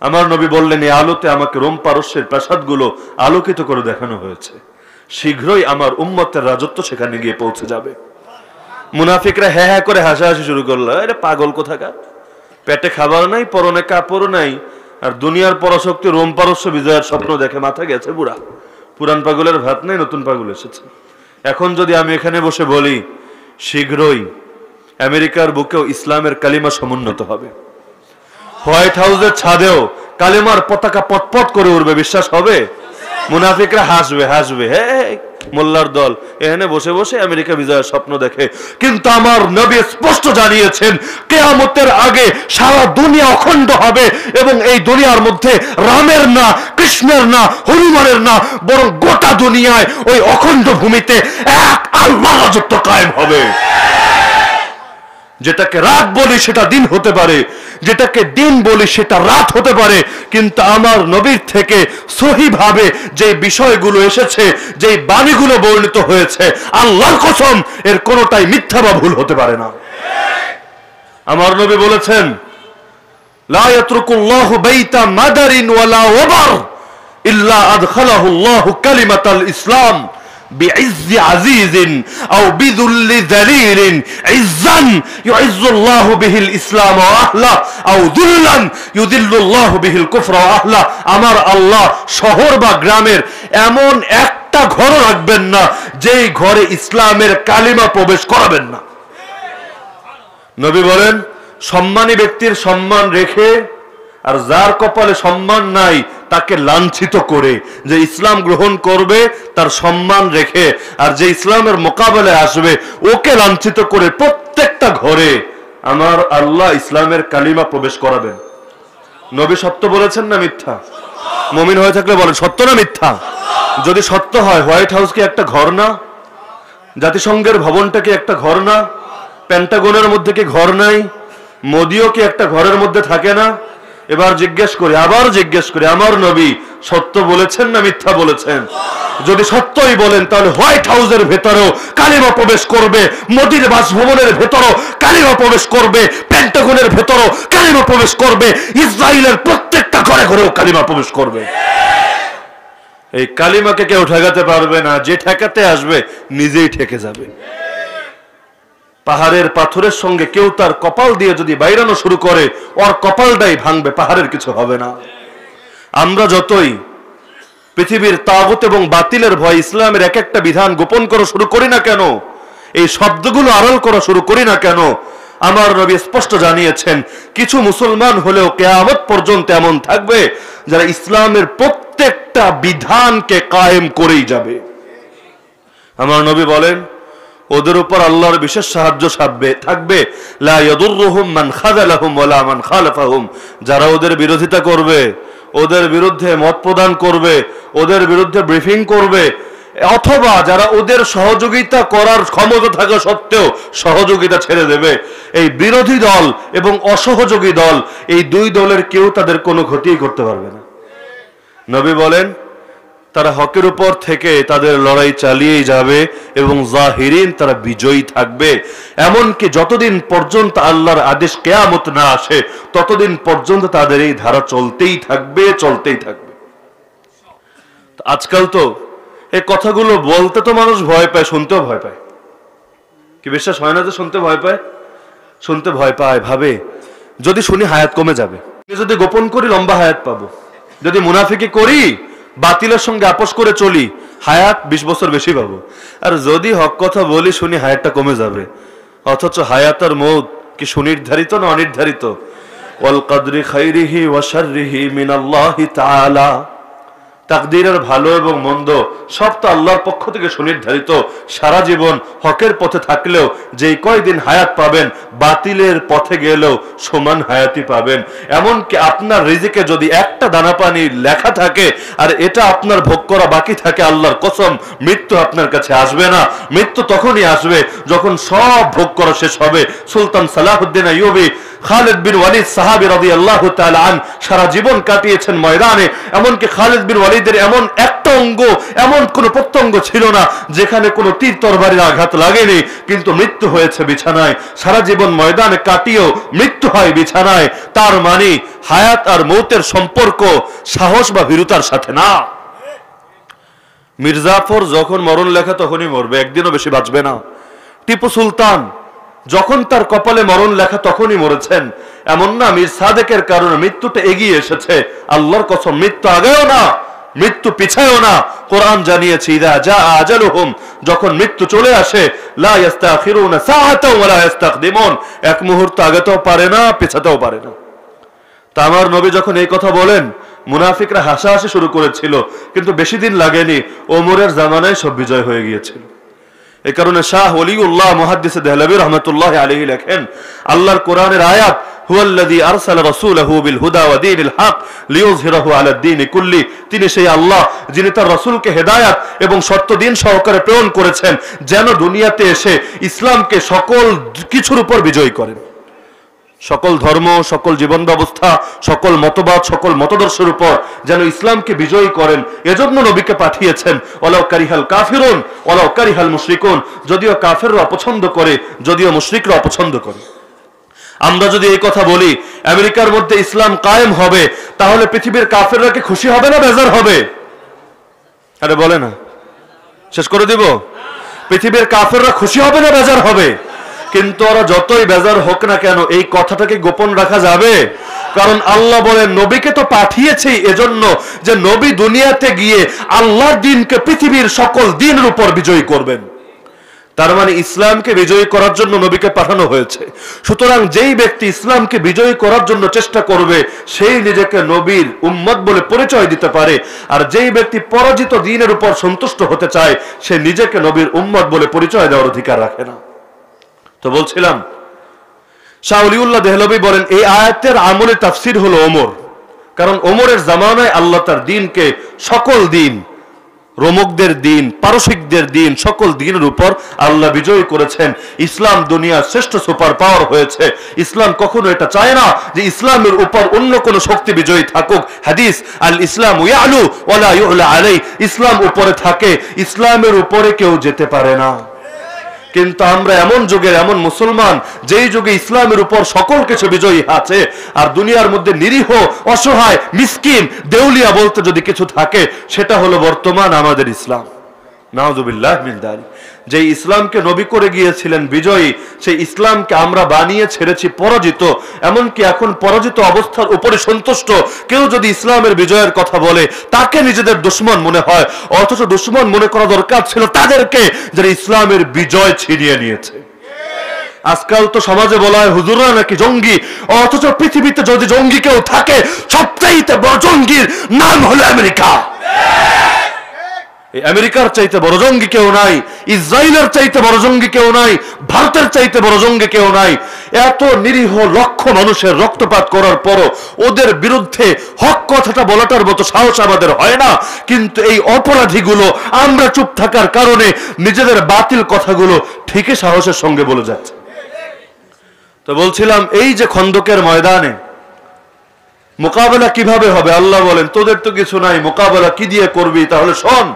আমার নবী বললেন, এই আলোতে আমাকে রোম পারস্যের প্রাসাদগুলো আলোকিত করে দেখানো হয়েছে, শীঘ্রই আমার উম্মতের রাজত্ব সেখানে গিয়ে পৌঁছে যাবে। মুনাফিকরা হ্যাঁ হ্যাঁ করে হাসাহাসি শুরু করলো, আরে পাগল কোথাকার, পেটে খাবার নাই, পরনে কাপড় নাই, আর দুনিয়ার পরাশক্তি রোম পারস্য বিজয়ের স্বপ্ন দেখে মাথা গেছে বুড়া। পুরান পাগলের ভাত নাই, নতুন পাগল এসেছে। এখন যদি আমি এখানে বসে বলি শীঘ্রই আমেরিকার বুকেও ইসলামের কালিমা সমুন্নত হবে, হোয়াইট হাউসের ছাদেও কালিমার পতাকা পটপট করে উঠবে, বিশ্বাস হবে? মুনাফিকরা হাসবে হাসবে, হ্যাঁ মোল্লার দল এখানে বসে বসে আমেরিকা বিজয়ের স্বপ্ন দেখে। কিন্তু আমার নবী স্পষ্ট জানিয়েছেন কিয়ামতের আগে সারা দুনিয়া অখণ্ড হবে, এবং এই দুনিয়ার মধ্যে রামের না, কৃষ্ণের না, হনুমানের না, বরং গোটা দুনিয়ায় ওই অখণ্ড ভূমিতে এক আল্লাহর রাজত্ব কায়েম হবে। যেটাকে রাত বলি সেটা দিন হতে পারে, যেটাকে দিন বলি সেটা রাত হতে পারে, কিন্তু আমার নবীর থেকে সহিভাবে যে বিষয়গুলো এসেছে, যে বাণীগুলো বর্ণিত হয়েছে, আল্লাহর কসম এর কোনোটাই মিথ্যা বা ভুল হতে পারে না। আমার নবী বলেছেন, লা ইয়াতরুকুল্লাহু বাইতা মাদারিন ওয়ালা ওয়াবার ইল্লা আদখালাহুল্লাহু কালিমাতাল ইসলাম بعز عزيز أو بذل ذليل عزا يعز الله به الإسلام وأهله أو ذلا يذل الله به الكفر وأهله। আমার আল্লাহ শহর বা গ্রামের এমন একটা ঘর রাখবেন না যেই ঘরে ইসলামের কালিমা প্রবেশ করাবেন না। নবী বলেন, সম্মানী ব্যক্তির সম্মান রেখে আর যার কপালে সম্মান নাই তাকে লাঞ্ছিত করে, যে ইসলাম গ্রহণ করবে তার সম্মান রেখে, আর যে ইসলামের মোকাবেলায় আসবে ওকে লাঞ্ছিত করে প্রত্যেকটা ঘরে আমার আল্লাহ ইসলামের কালিমা প্রবেশ করাবেন। নবী সত্য বলেছেন না মিথ্যা? মুমিন হয়ে থাকলে বলেন সত্য না মিথ্যা? যদি সত্য হয়, হোয়াইট হাউস কি একটা ঘর না? জাতিসংঘের ভবনটা কি একটা ঘর না? পেন্টাগনের মধ্যে কি ঘর নাই? মোদিও কি একটা ঘরের মধ্যে থাকে না? এবার জিজ্ঞেস করি, আবার জিজ্ঞেস করি, আমার নবী সত্য বলেছেন না মিথ্যা বলেছেন? যদি সত্যই বলেন তাহলে হোয়াইট হাউসের ভেতরেও কালিমা প্রবেশ করবে, মোদির বাসভবনের ভেতরেও কালিমা প্রবেশ করবে, পেন্টাগনের ভেতরেও কালিমা প্রবেশ করবে, ইসরায়েলের প্রত্যেকটা ঘরে ঘরেও কালিমা প্রবেশ করবে। এই কালিমাকে কেউ ঠেকাতে পারবে না, যে ঠেকাতে আসবে নিজেই ঠেকে যাবে। পাহাড়ের পাথরের সঙ্গে কেউ তার কপাল দিয়ে যদি বাইরানো শুরু করে, ওর কপালটাই ভাঙবে, পাহাড়ের কিছু হবে না। আমরা যতই পৃথিবীর তাগুত এবং বাতিলের ভয় ইসলামের এক একটা বিধান গোপন করা শুরু করি না কেন, এই শব্দগুলো আড়াল করা শুরু করি না কেন, আমার নবী স্পষ্ট জানিয়েছেন কিছু মুসলমান হলেও কিয়ামত পর্যন্ত এমন থাকবে যারা ইসলামের প্রত্যেকটা বিধানকে কায়েম করেই যাবে। আমার নবী বলেন, ওদের উপর আল্লাহর বিশেষ সাহায্য থাকবে, লা ইয়াদুররুহুম মান খাযালাহুম ওয়ালা মান খালাফাহুম। যারা ওদের বিরোধিতা করবে, ওদের বিরুদ্ধে মত প্রদান করবে, ওদের বিরুদ্ধে ব্রিফিং করবে, অথবা যারা ওদের সহযোগিতা করার ক্ষমতা থাকা সত্ত্বেও সহযোগিতা ছেড়ে দেবে, এই বিরোধী দল এবং অসহযোগী দল, এই দুই দলের কেউ তাদের কোনো ক্ষতি করতে পারবে না। নবী বলেন, তারা হকের উপর থেকে তাদের লড়াই চালিয়েই যাবে এবং জাহিরিন তারা বিজয়ী থাকবে, এমনকি যতদিন পর্যন্ত আল্লাহর আদেশ কিয়ামত না আসে ততদিন পর্যন্ত তাদের এই ধারা চলতেই থাকবে, চলতেই থাকবে। আজকাল তো এই কথাগুলো বলতে তো মানুষ ভয় পায়, শুনতেও ভয় পায়। কি বিশ্বাস হয় না যে শুনতে ভয় পায়? শুনতে ভয় পায়, ভাবে যদি শুনি হায়াত কমে যাবে, যদি গোপন করি লম্বা হায়াত পাবো, যদি মুনাফিকি করি বাতিলের সঙ্গে আপোষ করে চলি হায়াত 20 বছর বেশি পাবো, আর যদি হক কথা বলি শুনি হায়াতটা কমে যাবে। অথচ হায়াত আর মৌত কি সুনির্ধারিত না অনির্ধারিত? ওয়াল কদরি খাইরিহি ওয়া শাররিহি মিনাল্লাহি তাআলা। তাকদীরের ভালো এবং মন্দ সব তো আল্লাহর পক্ষ থেকে সুনির্ধারিত। সারা জীবন হকের পথে থাকলেও যেই কয়দিন হায়াত পাবেন, বাতিলের পথে গেলেও সমান হায়াতই পাবেন। এমনকি আপনার রিজিকে যদি একটা দানা পানি লেখা থাকে আর এটা আপনার ভোগ করা বাকি থাকে, আল্লাহর কসম মৃত্যু আপনার কাছে আসবে না। মৃত্যু তখনই আসবে যখন সব ভোগ করা শেষ হবে। সুলতান সালাহুদ্দিন আইয়ুবী খালিদ বিন ওয়ালিদ সাহাবী রাদিয়াল্লাহু তাআলা আন সারা জীবন কাটিয়েছেন ময়দানে। এমনকি খালিদ বিন ওয়ালিদের এমন একটা অঙ্গ, এমন কোন প্রত্যঙ্গ ছিল না যেখানে কোনো তীর তরবারির আঘাত লাগেনি, কিন্তু মৃত্যু হয়েছে বিছানায়। সারা জীবন ময়দানে কাটিয়েও মৃত্যু হয় বিছানায়। তার মানে হায়াত আর মৌতের সম্পর্ক সাহস বা ভীরুতার সাথে না। মির্জাফর যখন মরণ লেখা তখনই মরবে, একদিনও বেশি বাঁচবে না। টিপু সুলতান যখন তার কপালে মরণ লেখা তখনই মরেছেন। এমন না মীর সাদেকের কারণে মৃত্যুটা এগিয়ে এসেছে। আল্লাহর কসম, মৃত্যু আগেও না, মৃত্যু পিছায়ও না। কোরআন জানিয়েছে ইদা জাআ আজালুহুম, যখন মৃত্যু চলে আসে, লা ইস্তাখিরুনা সাআতাও ওয়া লা ইস্তাকদিমুন, এক মুহূর্ত আগেতেও পারে না, পিছাতেও পারে না। তা আমার নবী যখন এই কথা বলেন, মুনাফিকরা হাসাহাসি শুরু করেছিল, কিন্তু বেশি দিন লাগেনি, ওমরের জামানায় সব বিজয় হয়ে গিয়েছিল। এই কারণে শাহ ওলিউল্লাহ মুহাদ্দিস দেহলভী রাহমাতুল্লাহি আলাইহি লেখেন, আল্লাহর কোরআনের আয়াত হুয়াল্লাযী আরসালা রাসূলাহু বিল হুদা ওয়া দীনিল হক লিইয়ুযহিরাহু আলাদ দীনি কুল্লি, তিনি সেই আল্লাহ যিনি তার রাসূলকে হেদায়েত এবং সত্য দিন সহকারে প্রেরণ করেছেন যেন দুনিয়াতে এসে ইসলামকে সকল কিছুর উপর বিজয়ী করেন। সকল ধর্ম, সকল জীবন ব্যবস্থা, সকল মতবাদ, সকল মতদর্শের উপর যেন ইসলামকে বিজয়ী করেন, এজন্য নবীকে পাঠিয়েছেন। ওয়ালাউ কারিহাল কাফিরুন ওয়ালাউ কারিহাল মুশরিকুন, যদিও কাফেররা অপছন্দ করে, যদিও মুশরিকরা অপছন্দ করে। আমরা যদি এই কথা বলি আমেরিকার মধ্যে ইসলাম কায়েম হবে, তাহলে পৃথিবীর কাফেররা কি খুশি হবে না বেজার হবে? আরে বলে না, শেষ করে দিব। পৃথিবীর কাফেররা খুশি হবে না বেজার হবে? কিন্তু ওরা যতই বেজার হোক না কেন, এই কথাটাকে গোপন রাখা যাবে? কারণ আল্লাহ বলেন নবীকে তো পাঠিয়েছি এজন্য যে নবী দুনিয়াতে গিয়ে আল্লাহর দ্বীনকে পৃথিবীর সকল দ্বীনের উপর বিজয়ী করবেন। তার মানে ইসলামকে বিজয়ী করার জন্য নবীকে পাঠানো হয়েছে। সুতরাং যেই ব্যক্তি ইসলামকে বিজয়ী করার জন্য চেষ্টা করবে, সেই নিজেকে নবীর উম্মত বলে পরিচয় দিতে পারে। আর যেই ব্যক্তি পরাজিত দ্বীনের উপর সন্তুষ্ট হতে চায়, সে নিজেকে নবীর উম্মত বলে পরিচয় দেওয়ার অধিকার রাখে না। তো বলছিলাম, শাহ ওলিউল্লাহ দেহলভী বলেন এই আয়াতের আমলে তাফসীর হলো ওমর। কারণ ওমরের জামানায় আল্লাহ তার দ্বীনকে সকল দ্বীন, রোমকদের দ্বীন, পারসিকদের দ্বীন, সকল দ্বীনের উপর আল্লাহ বিজয়ী করেছেন। ইসলাম দুনিয়ার শ্রেষ্ঠ সুপার পাওয়ার হয়েছে। ইসলাম কখনো এটা চায় না যে ইসলামের উপর অন্য কোন শক্তি বিজয়ী থাকুক। হাদিস আল ইসলাম ইয়ালু ওয়ালা ইউলা আলাই, ইসলাম উপরে থাকে, ইসলামের উপরে কেউ যেতে পারে না। কিন্তু আমরা এমন যুগের এমন মুসলমান, যেই যুগে ইসলামের উপর সকল কিছু বিজয়ী আছে, আর দুনিয়ার মধ্যে নিরীহ, অসহায়, মিসকিন, দেউলিয়া বলতে যদি কিছু থাকে, সেটা হলো বর্তমান আমাদের ইসলাম। নাউযুবিল্লাহ মিন যালিক। যে ইসলামকে নবী করে গিয়েছিলেন বিজয়ী, সেই ইসলামকে আমরা বানিয়ে ছেড়েছি পরাজিত। এমনকি এখন পরাজিত অবস্থার উপরে সন্তুষ্ট কেউ যদি ইসলামের বিজয়ের কথা বলে, তাকে নিজেদের দুশমন মনে হয়, অথচ দুশমন মনে করা দরকার ছিল তাদেরকে যারা ইসলামের বিজয় ছিনিয়ে নিয়েছে। আজকাল তো সমাজে বলা হয় হুজুররা নাকি জঙ্গি, অথচ পৃথিবীতে যদি জঙ্গি কেউ থাকে, সবচাইতে বড় জঙ্গির নাম হলো আমেরিকা। আমেরিকার চাইতে বড় জঙ্গি কেউ নাই, ইসরায়েলের চাইতে বড় জঙ্গি কেউ নাই, ভারতের চাইতে বড় জঙ্গি কেউ নাই। এত নিরীহ লক্ষ মানুষের রক্তপাত করার পরও ওদের বিরুদ্ধে হক কথাটা বলাটার মতো সাহস আমাদের হয় না। কিন্তু এই অপরাধীগুলো আমরা চুপ থাকার কারণে নিজেদের বাতিল কথাগুলো ঠিকই সাহসের সঙ্গে বলে যাচ্ছে। তো বলছিলাম, এই যে খন্দকের ময়দানে মোকাবেলা কিভাবে হবে? আল্লাহ বলেন তোদের তো কিছু নাই, মোকাবেলা কি দিয়ে করবি? তাহলে শোন,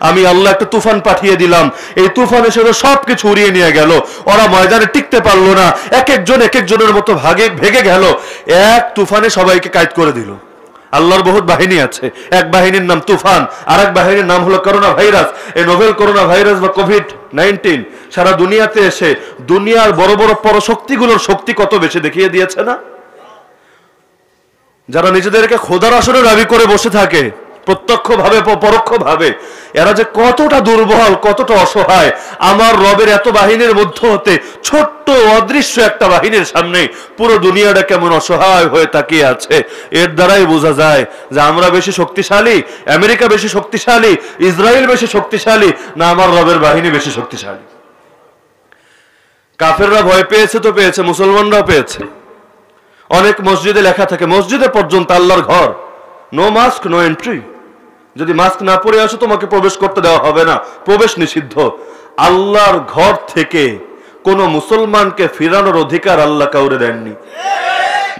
আমি আল্লাহ একটা তুফান পাঠিয়ে দিলাম, এই তুফান এসে সবকিছু উড়িয়ে নিয়ে গেল। ওরা ময়দানে টিকতে পারলো না, এক একজনের মতো ভেগে গেল। এক তুফানে সবাইকে কায়েদ করে দিল। আল্লাহর বহুত বাহিনী আছে, এক বাহিনীর নাম তুফান, আর এক বাহিনীর নাম হলো করোনা ভাইরাস। এই নোভেল করোনা ভাইরাস বা কোভিড-19 সারা দুনিয়াতে এসে দুনিয়ার বড় বড় পরশক্তিগুলোর শক্তি কত বেশি দেখিয়ে দিয়েছে না? যারা নিজেদেরকে খোদার আসনে দাবি করে বসে থাকে, প্রত্যক্ষ ভাবে পরোক্ষ ভাবে, এরা যে কতটা দুর্বল, কতটা অসহায়। আমার রবের এত বাহিনীর মধ্য হতে ছোট্ট অদৃশ্য একটা বাহিনীর সামনে পুরো দুনিয়াটা কেমন অসহায় হয়ে তাকিয়ে আছে। এর দ্বারাই বোঝা যায় যে আমরা বেশি শক্তিশালী, আমেরিকা বেশি শক্তিশালী, ইসরায়েল বেশি শক্তিশালী, না আমার রবের বাহিনী বেশি শক্তিশালী। কাফেররা ভয় পেয়েছে তো পেয়েছে, মুসলমানরাও পেয়েছে। অনেক মসজিদে লেখা থাকে, মসজিদে পর্যন্ত আল্লাহর ঘর, নো মাস্ক নো এন্ট্রি। যদি মাস্ক না পরে আসো তোমাকে প্রবেশ করতে দেওয়া হবে না, প্রবেশ নিষিদ্ধ। আল্লাহর ঘর থেকে কোন মুসলমানকে ফিরানোর অধিকার আল্লাহ কাউরে দেননি।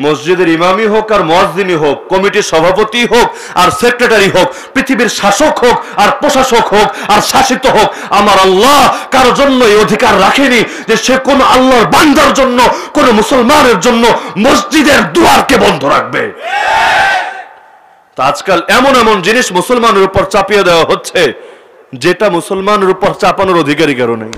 মসজিদের ইমামই হোক আর মুয়াজ্জিনই হোক, কমিটির সভাপতি হোক আর সেক্রেটারি হোক, পৃথিবীর শাসক হোক আর প্রশাসক হোক আর শাসিত হোক, আমার আল্লাহ কারো জন্য এই অধিকার রাখেনি যে সে কোন আল্লাহর বান্দার জন্য, কোন মুসলমানের জন্য মসজিদের দুয়ারকে বন্ধ রাখবে। আজকাল এমন এমন জিনিস মুসলমানের উপর চাপিয়ে দেওয়া হচ্ছে যেটা মুসলমানের উপর চাপানোর অধিকারী কারো নেই।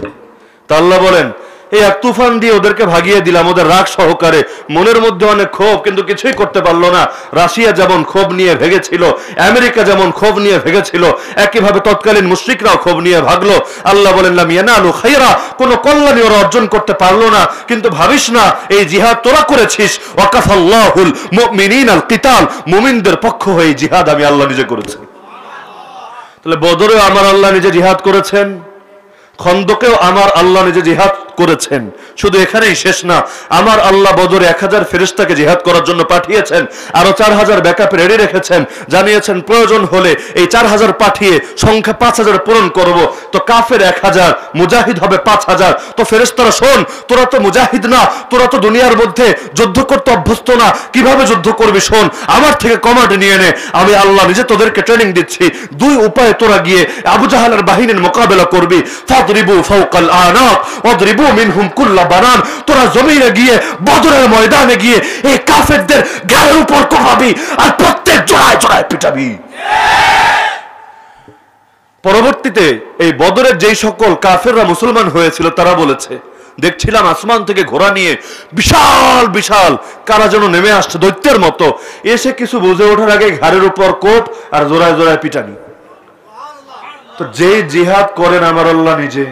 তা আল্লাহ বলেন, এই এক তুফান দিয়ে ওদেরকে ভাগিয়ে দিলাম, ওদের রাগ সহকারে, মনের মধ্যে অনেক ক্ষোভ, কিন্তু কিছুই করতে পারলো না। রাশিয়া যেমন ক্ষোভ নিয়ে ভেগেছিল, আমেরিকা যেমন ক্ষোভ নিয়ে ভেগেছিল, একইভাবে তৎকালীন মুশরিকরাও ক্ষোভ নিয়ে ভাগলো। আল্লাহ বলেন, লাম ইয়ানালু খায়রা, কোনো কল্যাণই ওরা অর্জন করতে পারলো না। কিন্তু ভাবিস না, এই জিহাদ তোরা করেছিস, ওয়াকাফাল্লাহুল মুমিনিনাল কিতাল, মুমিনদের পক্ষ হয়ে জিহাদ আমি আল্লাহ নিজে করেছি। তাহলে বদরেও আমার আল্লাহ নিজে জিহাদ করেছেন, খন্দকেও আমার আল্লাহ নিজে জিহাদ করেছেন। শুধু এখানেই শেষ না, আমার আল্লাহ বদরে 1000 ফেরেশতাকে জিহাদ করার জন্য পাঠিয়েছেন, আরো 4000 ব্যাকআপ রেডি রেখেছেন। জানিয়েছেন প্রয়োজন হলে এই 4000 পাঠিয়ে সংখ্যা 5000 পূরণ করব। তো কাফের 1000, মুজাহিদ হবে 5000। তো ফেরেশতারা শোন, তোরা তো মুজাহিদ না, তোরা তো দুনিয়ার মধ্যে যুদ্ধ করতে অভ্যস্ত না, কিভাবে যুদ্ধ করবি শোন, আমার থেকে কমান্ড নিয়ে নে, আমি আল্লাহ নিজে তোদেরকে ট্রেনিং দিচ্ছি। 2 উপায়ে তোরা গিয়ে আবু জাহালের বাহিনীর মোকাবেলা করবি। ফাদরিবু ফাওকাল আনাক ওয়াদরিবু মিনহুম কুল্লা বানান, তোরা জমিনে গিয়ে, বদরের ময়দানে গিয়ে এই কাফেরদের গায়ের উপর কোপাবি আর প্রত্যেক জোড়ায় জোড়ায় পিটাবি। পরবর্তীতে এই বদরের যেই সকল কাফেররা মুসলমান হয়েছিল তারা বলেছে, দেখছিলাম আসমান থেকে ঘোড়া নিয়ে বিশাল বিশাল কারা যেন নেমে আসছে দৈত্যের মতো, এসে কিছু বুঝে ওঠার আগে ঘাড়ের উপর কোপ আর জোড়ায় জোড়ায় পিটানি। তো যেই জিহাদ করেন আমার আল্লাহ নিজে,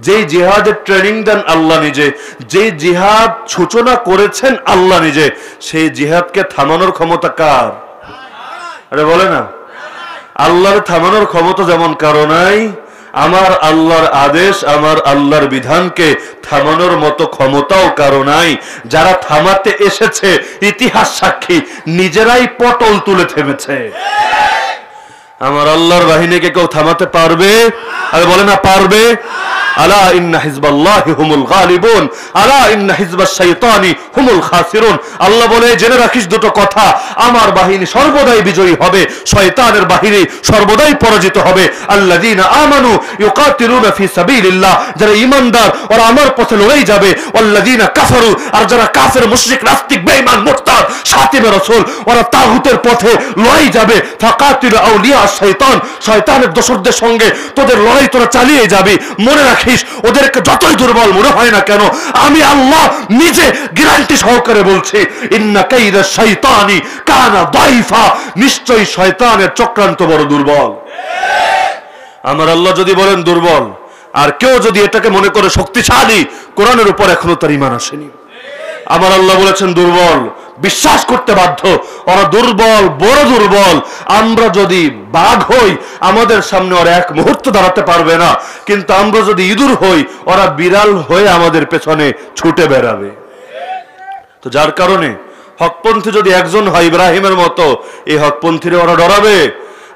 যেই জিহাদের ট্রেনিং দেন আল্লাহ নিজে, যেই জিহাদ সূচনা করেছেন আল্লাহ নিজে, সেই জিহাদকে থামানোর ক্ষমতা কার? আরে বলে না, আল্লাহর থামানোর ক্ষমতা যেমন কারো নাই, আমার আল্লাহর আদেশ, আমার আল্লাহর বিধানকে থামানোর মতো ক্ষমতাও কারো নাই। যারা থামাতে এসেছে ইতিহাস সাক্ষী, নিজেরাই পটল তুলে থেমেছে। আমার আল্লাহর বাহিনীকে কেউ থামাতে পারবে? আরে বলে না পারবে। আলা ইন্না হিজবাল্লাহি হুমুল গালিবুন আলা ইন্না হিজবাশ শাইতানি হুমুল খাসিরুন। আল্লাহ বলে, জেনে রাখিস দুটো কথা, আমার বাহিনী সর্বদাই বিজয়ী হবে, শয়তানের বাহিনী সর্বদাই পরাজিত হবে। আল্লাযীনা আমানু ইউকাতিলুনা ফি সাবিলিল্লাহ, যারা ঈমানদার ওরা আমার পথে লড়াই যাবে। ওয়াল্লাযীনা কাফারু, আর যারা কাফের, মুশরিক, নাস্তিক, বেঈমান, মুরতাদ, শাতিবে রাসূল, ওরা তাগুতের পথে লড়াই যাবে। ফাকাতিলু আউলিয়া শাইতান, শয়তানের দোসরদের সঙ্গে তোদের লড়াই তোরা চালিয়ে যাবি। মনে রাখিস, ওদেরকে যতই দুর্বল মনে হয় না কেন, আমি আল্লাহ নিজে গ্যারান্টি সহকারে বলছি, ইন্না কাইদা শাইতানি কানা দাইফা, নিশ্চয়ই শয়তানের চক্রান্ত বড় দুর্বল। আমার আল্লাহ যদি বলেন দুর্বল, আর কেউ যদি এটাকে মনে করে শক্তিশালী, কোরআনের উপর এখনো তার ঈমান আসেনি। আমার আল্লাহ বলেছেন দুর্বল, বিশ্বাস করতে বাধ্য, ওরা দুর্বল, বড় দুর্বল। আমরা যদি বাঘ হই, আমাদের সামনে ওরা এক মুহূর্ত দাঁড়াতে পারবে না, কিন্তু আমরা যদি ইঁদুর হই, ওরা বিড়াল হয়ে আমাদের পেছনে ছুটে বেড়াবে। তো যার কারণে হকপন্থী যদি একজন হয় ইব্রাহিমের মতো, এই হকপন্থীরে ওরা ডরাবে।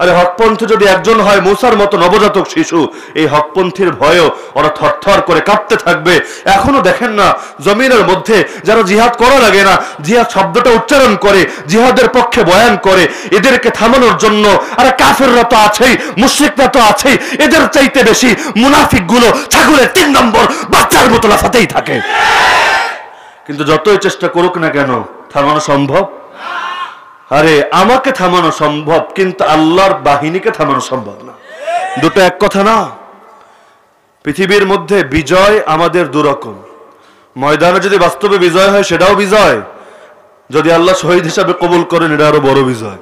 আরে হকপন্থী যদি একজন হয় মুসার মতো নবজাতক শিশু, এই হকপন্থীর ভয়েও ওরা থরথর করে কাঁপতে থাকবে। এখনো দেখেন না, জমিনের মধ্যে যারা জিহাদ করা লাগে না, জিহাদ শব্দটা উচ্চারণ করে, জিহাদের পক্ষে বয়ান করে, এদেরকে থামানোর জন্য, আরে কাফেররা তো আছেই, মুশরিকরা তো আছেই, এদের চাইতে বেশি মুনাফিকগুলো ছাগলের 3 নম্বর বাচ্চার মতো লাফাতেই থাকে। কিন্তু যতই চেষ্টা করুক না কেন, থামানো সম্ভব? আরে আমাকে থামানো সম্ভব, কিন্তু আল্লাহর বাহিনীকে থামানো সম্ভব না। দুটো এক কথা না। পৃথিবীর মধ্যে বিজয় আমাদের দুরকম। ময়দানে যদি বাস্তবে বিজয় হয় সেটাও বিজয়, যদি আল্লাহ শহীদ হিসাবে কবুল করেন এটা আরো বড় বিজয়।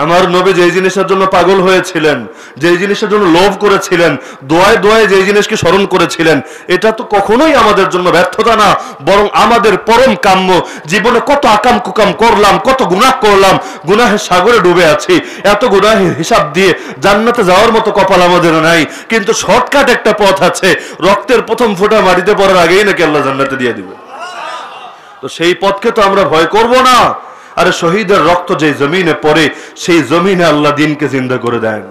আমার নবী যেই জিনিসের জন্য পাগল হয়েছিলেন, যেই জিনিসের জন্য লোভ করেছিলেন, দোয়ায় দোয়ায় যেই জিনিসকে স্মরণ করেছিলেন, এটা তো কখনোই আমাদের জন্য ব্যর্থতা না, বরং আমাদের পরম কাম্য। জীবনে কত আকাম কুকাম করলাম, কত গুনাহ করলাম, গুনাহের সাগরে ডুবে আছি। এত গুনাহের হিসাব দিয়ে জান্নাতে যাওয়ার মতো কপাল আমাদের নাই, কিন্তু শর্টকাট একটা পথ আছে, রক্তের প্রথম ফোঁটা মাটিতে পড়ার আগেই নাকি আল্লাহ জান্নাতে দিয়ে দিবে। তো সেই পথকে তো আমরা ভয় করব না। আরে শহীদের রক্ত যে জমিনে পড়ে, সেই জমিনে আল্লাহ দিনকে জিন্দা করে দেন।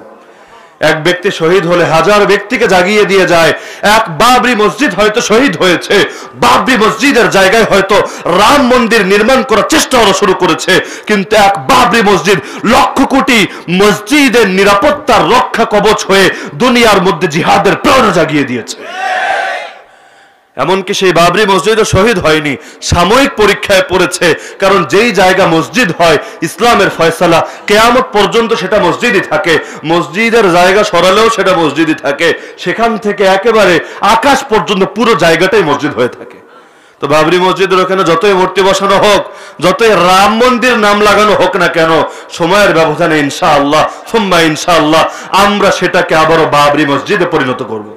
এক ব্যক্তি শহীদ হলে হাজার ব্যক্তিকে জাগিয়ে দিয়ে যায়। এক বাবরি মসজিদ হয়তো শহীদ হয়েছে, বাবরি মসজিদের জায়গায় হয়তো রাম মন্দির নির্মাণ করার চেষ্টা ওরা শুরু করেছে, কিন্তু এক বাবরি মসজিদ লক্ষ কোটি মসজিদের নিরাপত্তার রক্ষা কবচ হয়ে দুনিয়ার মধ্যে জিহাদের প্রেরণা জাগিয়ে দিয়েছে। এমনকি সেই বাবরি মসজিদও শহীদ হয়নি, সাময়িক পরীক্ষায় পড়েছে। কারণ যেই জায়গা মসজিদ হয়, ইসলামের ফয়সালা কিয়ামত পর্যন্ত সেটা মসজিদই থাকে। মসজিদের জায়গা সরালেও সেটা মসজিদই থাকে। সেখান থেকে একেবারে আকাশ পর্যন্ত পুরো জায়গাটাই মসজিদ হয়ে থাকে। তো বাবরি মসজিদের ওখানে যতই মূর্তি বসানো হোক, যতই রাম মন্দির নাম লাগানো হোক না কেন, সময়ের ব্যবধানে ইনশাআল্লাহ সুম্মা ইনশাআল্লাহ আমরা সেটাকে আবারও বাবরি মসজিদে পরিণত করব।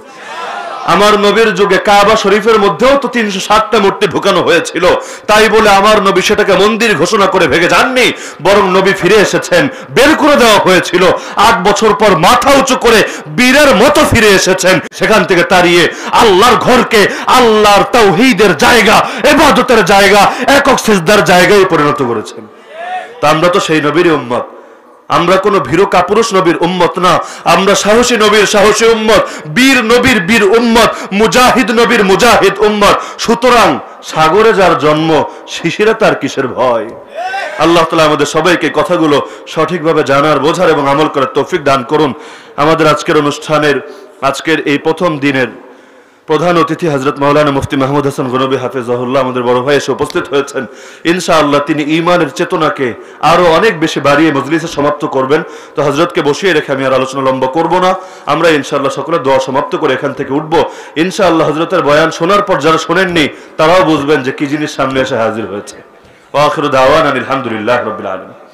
আমার নবীর যুগে কাবা শরীফের মধ্যেও তো 360টা মূর্তি ঢুকানো হয়েছিল, তাই বলে আমার নবী সেটাকে মন্দির ঘোষণা করে ভেঙে যাননি, বরং নবী ফিরে এসেছেন। বের করে দেওয়া হয়েছিল, 8 বছর পর মাথা উঁচু করে বীরের মতো ফিরে এসেছেন। সেখান থেকে তাড়িয়ে আল্লাহর ঘরকে আল্লাহর তাওহীদের জায়গা, ইবাদতের জায়গা, একক সিজদার জায়গায় পরিণত করেছেন। তা আমরা তো সেই নবীর উম্মত, আমরা কোনো ভীরু কাপুরুষ নবীর উম্মত না, আমরা সাহসী নবীর সাহসী উম্মত, বীর নবীর বীর উম্মত, মুজাহিদ নবীর মুজাহিদ উম্মত। সুতরাং সাগরে যার জন্ম, শিশিরে তার কিসের ভয়? আল্লাহ তাআলা আমাদের সবাইকে কথাগুলো সঠিকভাবে জানার, বোঝার এবং আমল করার তৌফিক দান করুন। আমাদের আজকের অনুষ্ঠানের, আজকের এই প্রথম দিনের প্রধান অতিথি হযরত মাওলানা মুফতি মাহমুদ হাসান গনবী হাফেজাহুল্লাহ আমাদের বড় ভাই এসে উপস্থিত হয়েছেন। ইনশাআল্লাহ তিনি ঈমানের চেতনাকে আরো অনেক বেশি বাড়িয়ে মজলিসে সমাপ্ত করবেন। তো হযরতকে বসিয়ে রেখে আমি আর আলোচনা লম্বা করব না, আমরা ইনশাআল্লাহ সকলে দোয়া সমাপ্ত করে এখান থেকে উঠব। ইনশাআল্লাহ হযরতের বয়ান শোনার পর যারা শোনেননি তারাও বুঝবেন যে কি জিনিস সামনে এসে হাজির হয়েছে। ওয়া আখিরু দাওয়ানা আলহামদুলিল্লাহি রাব্বিল আলামিন।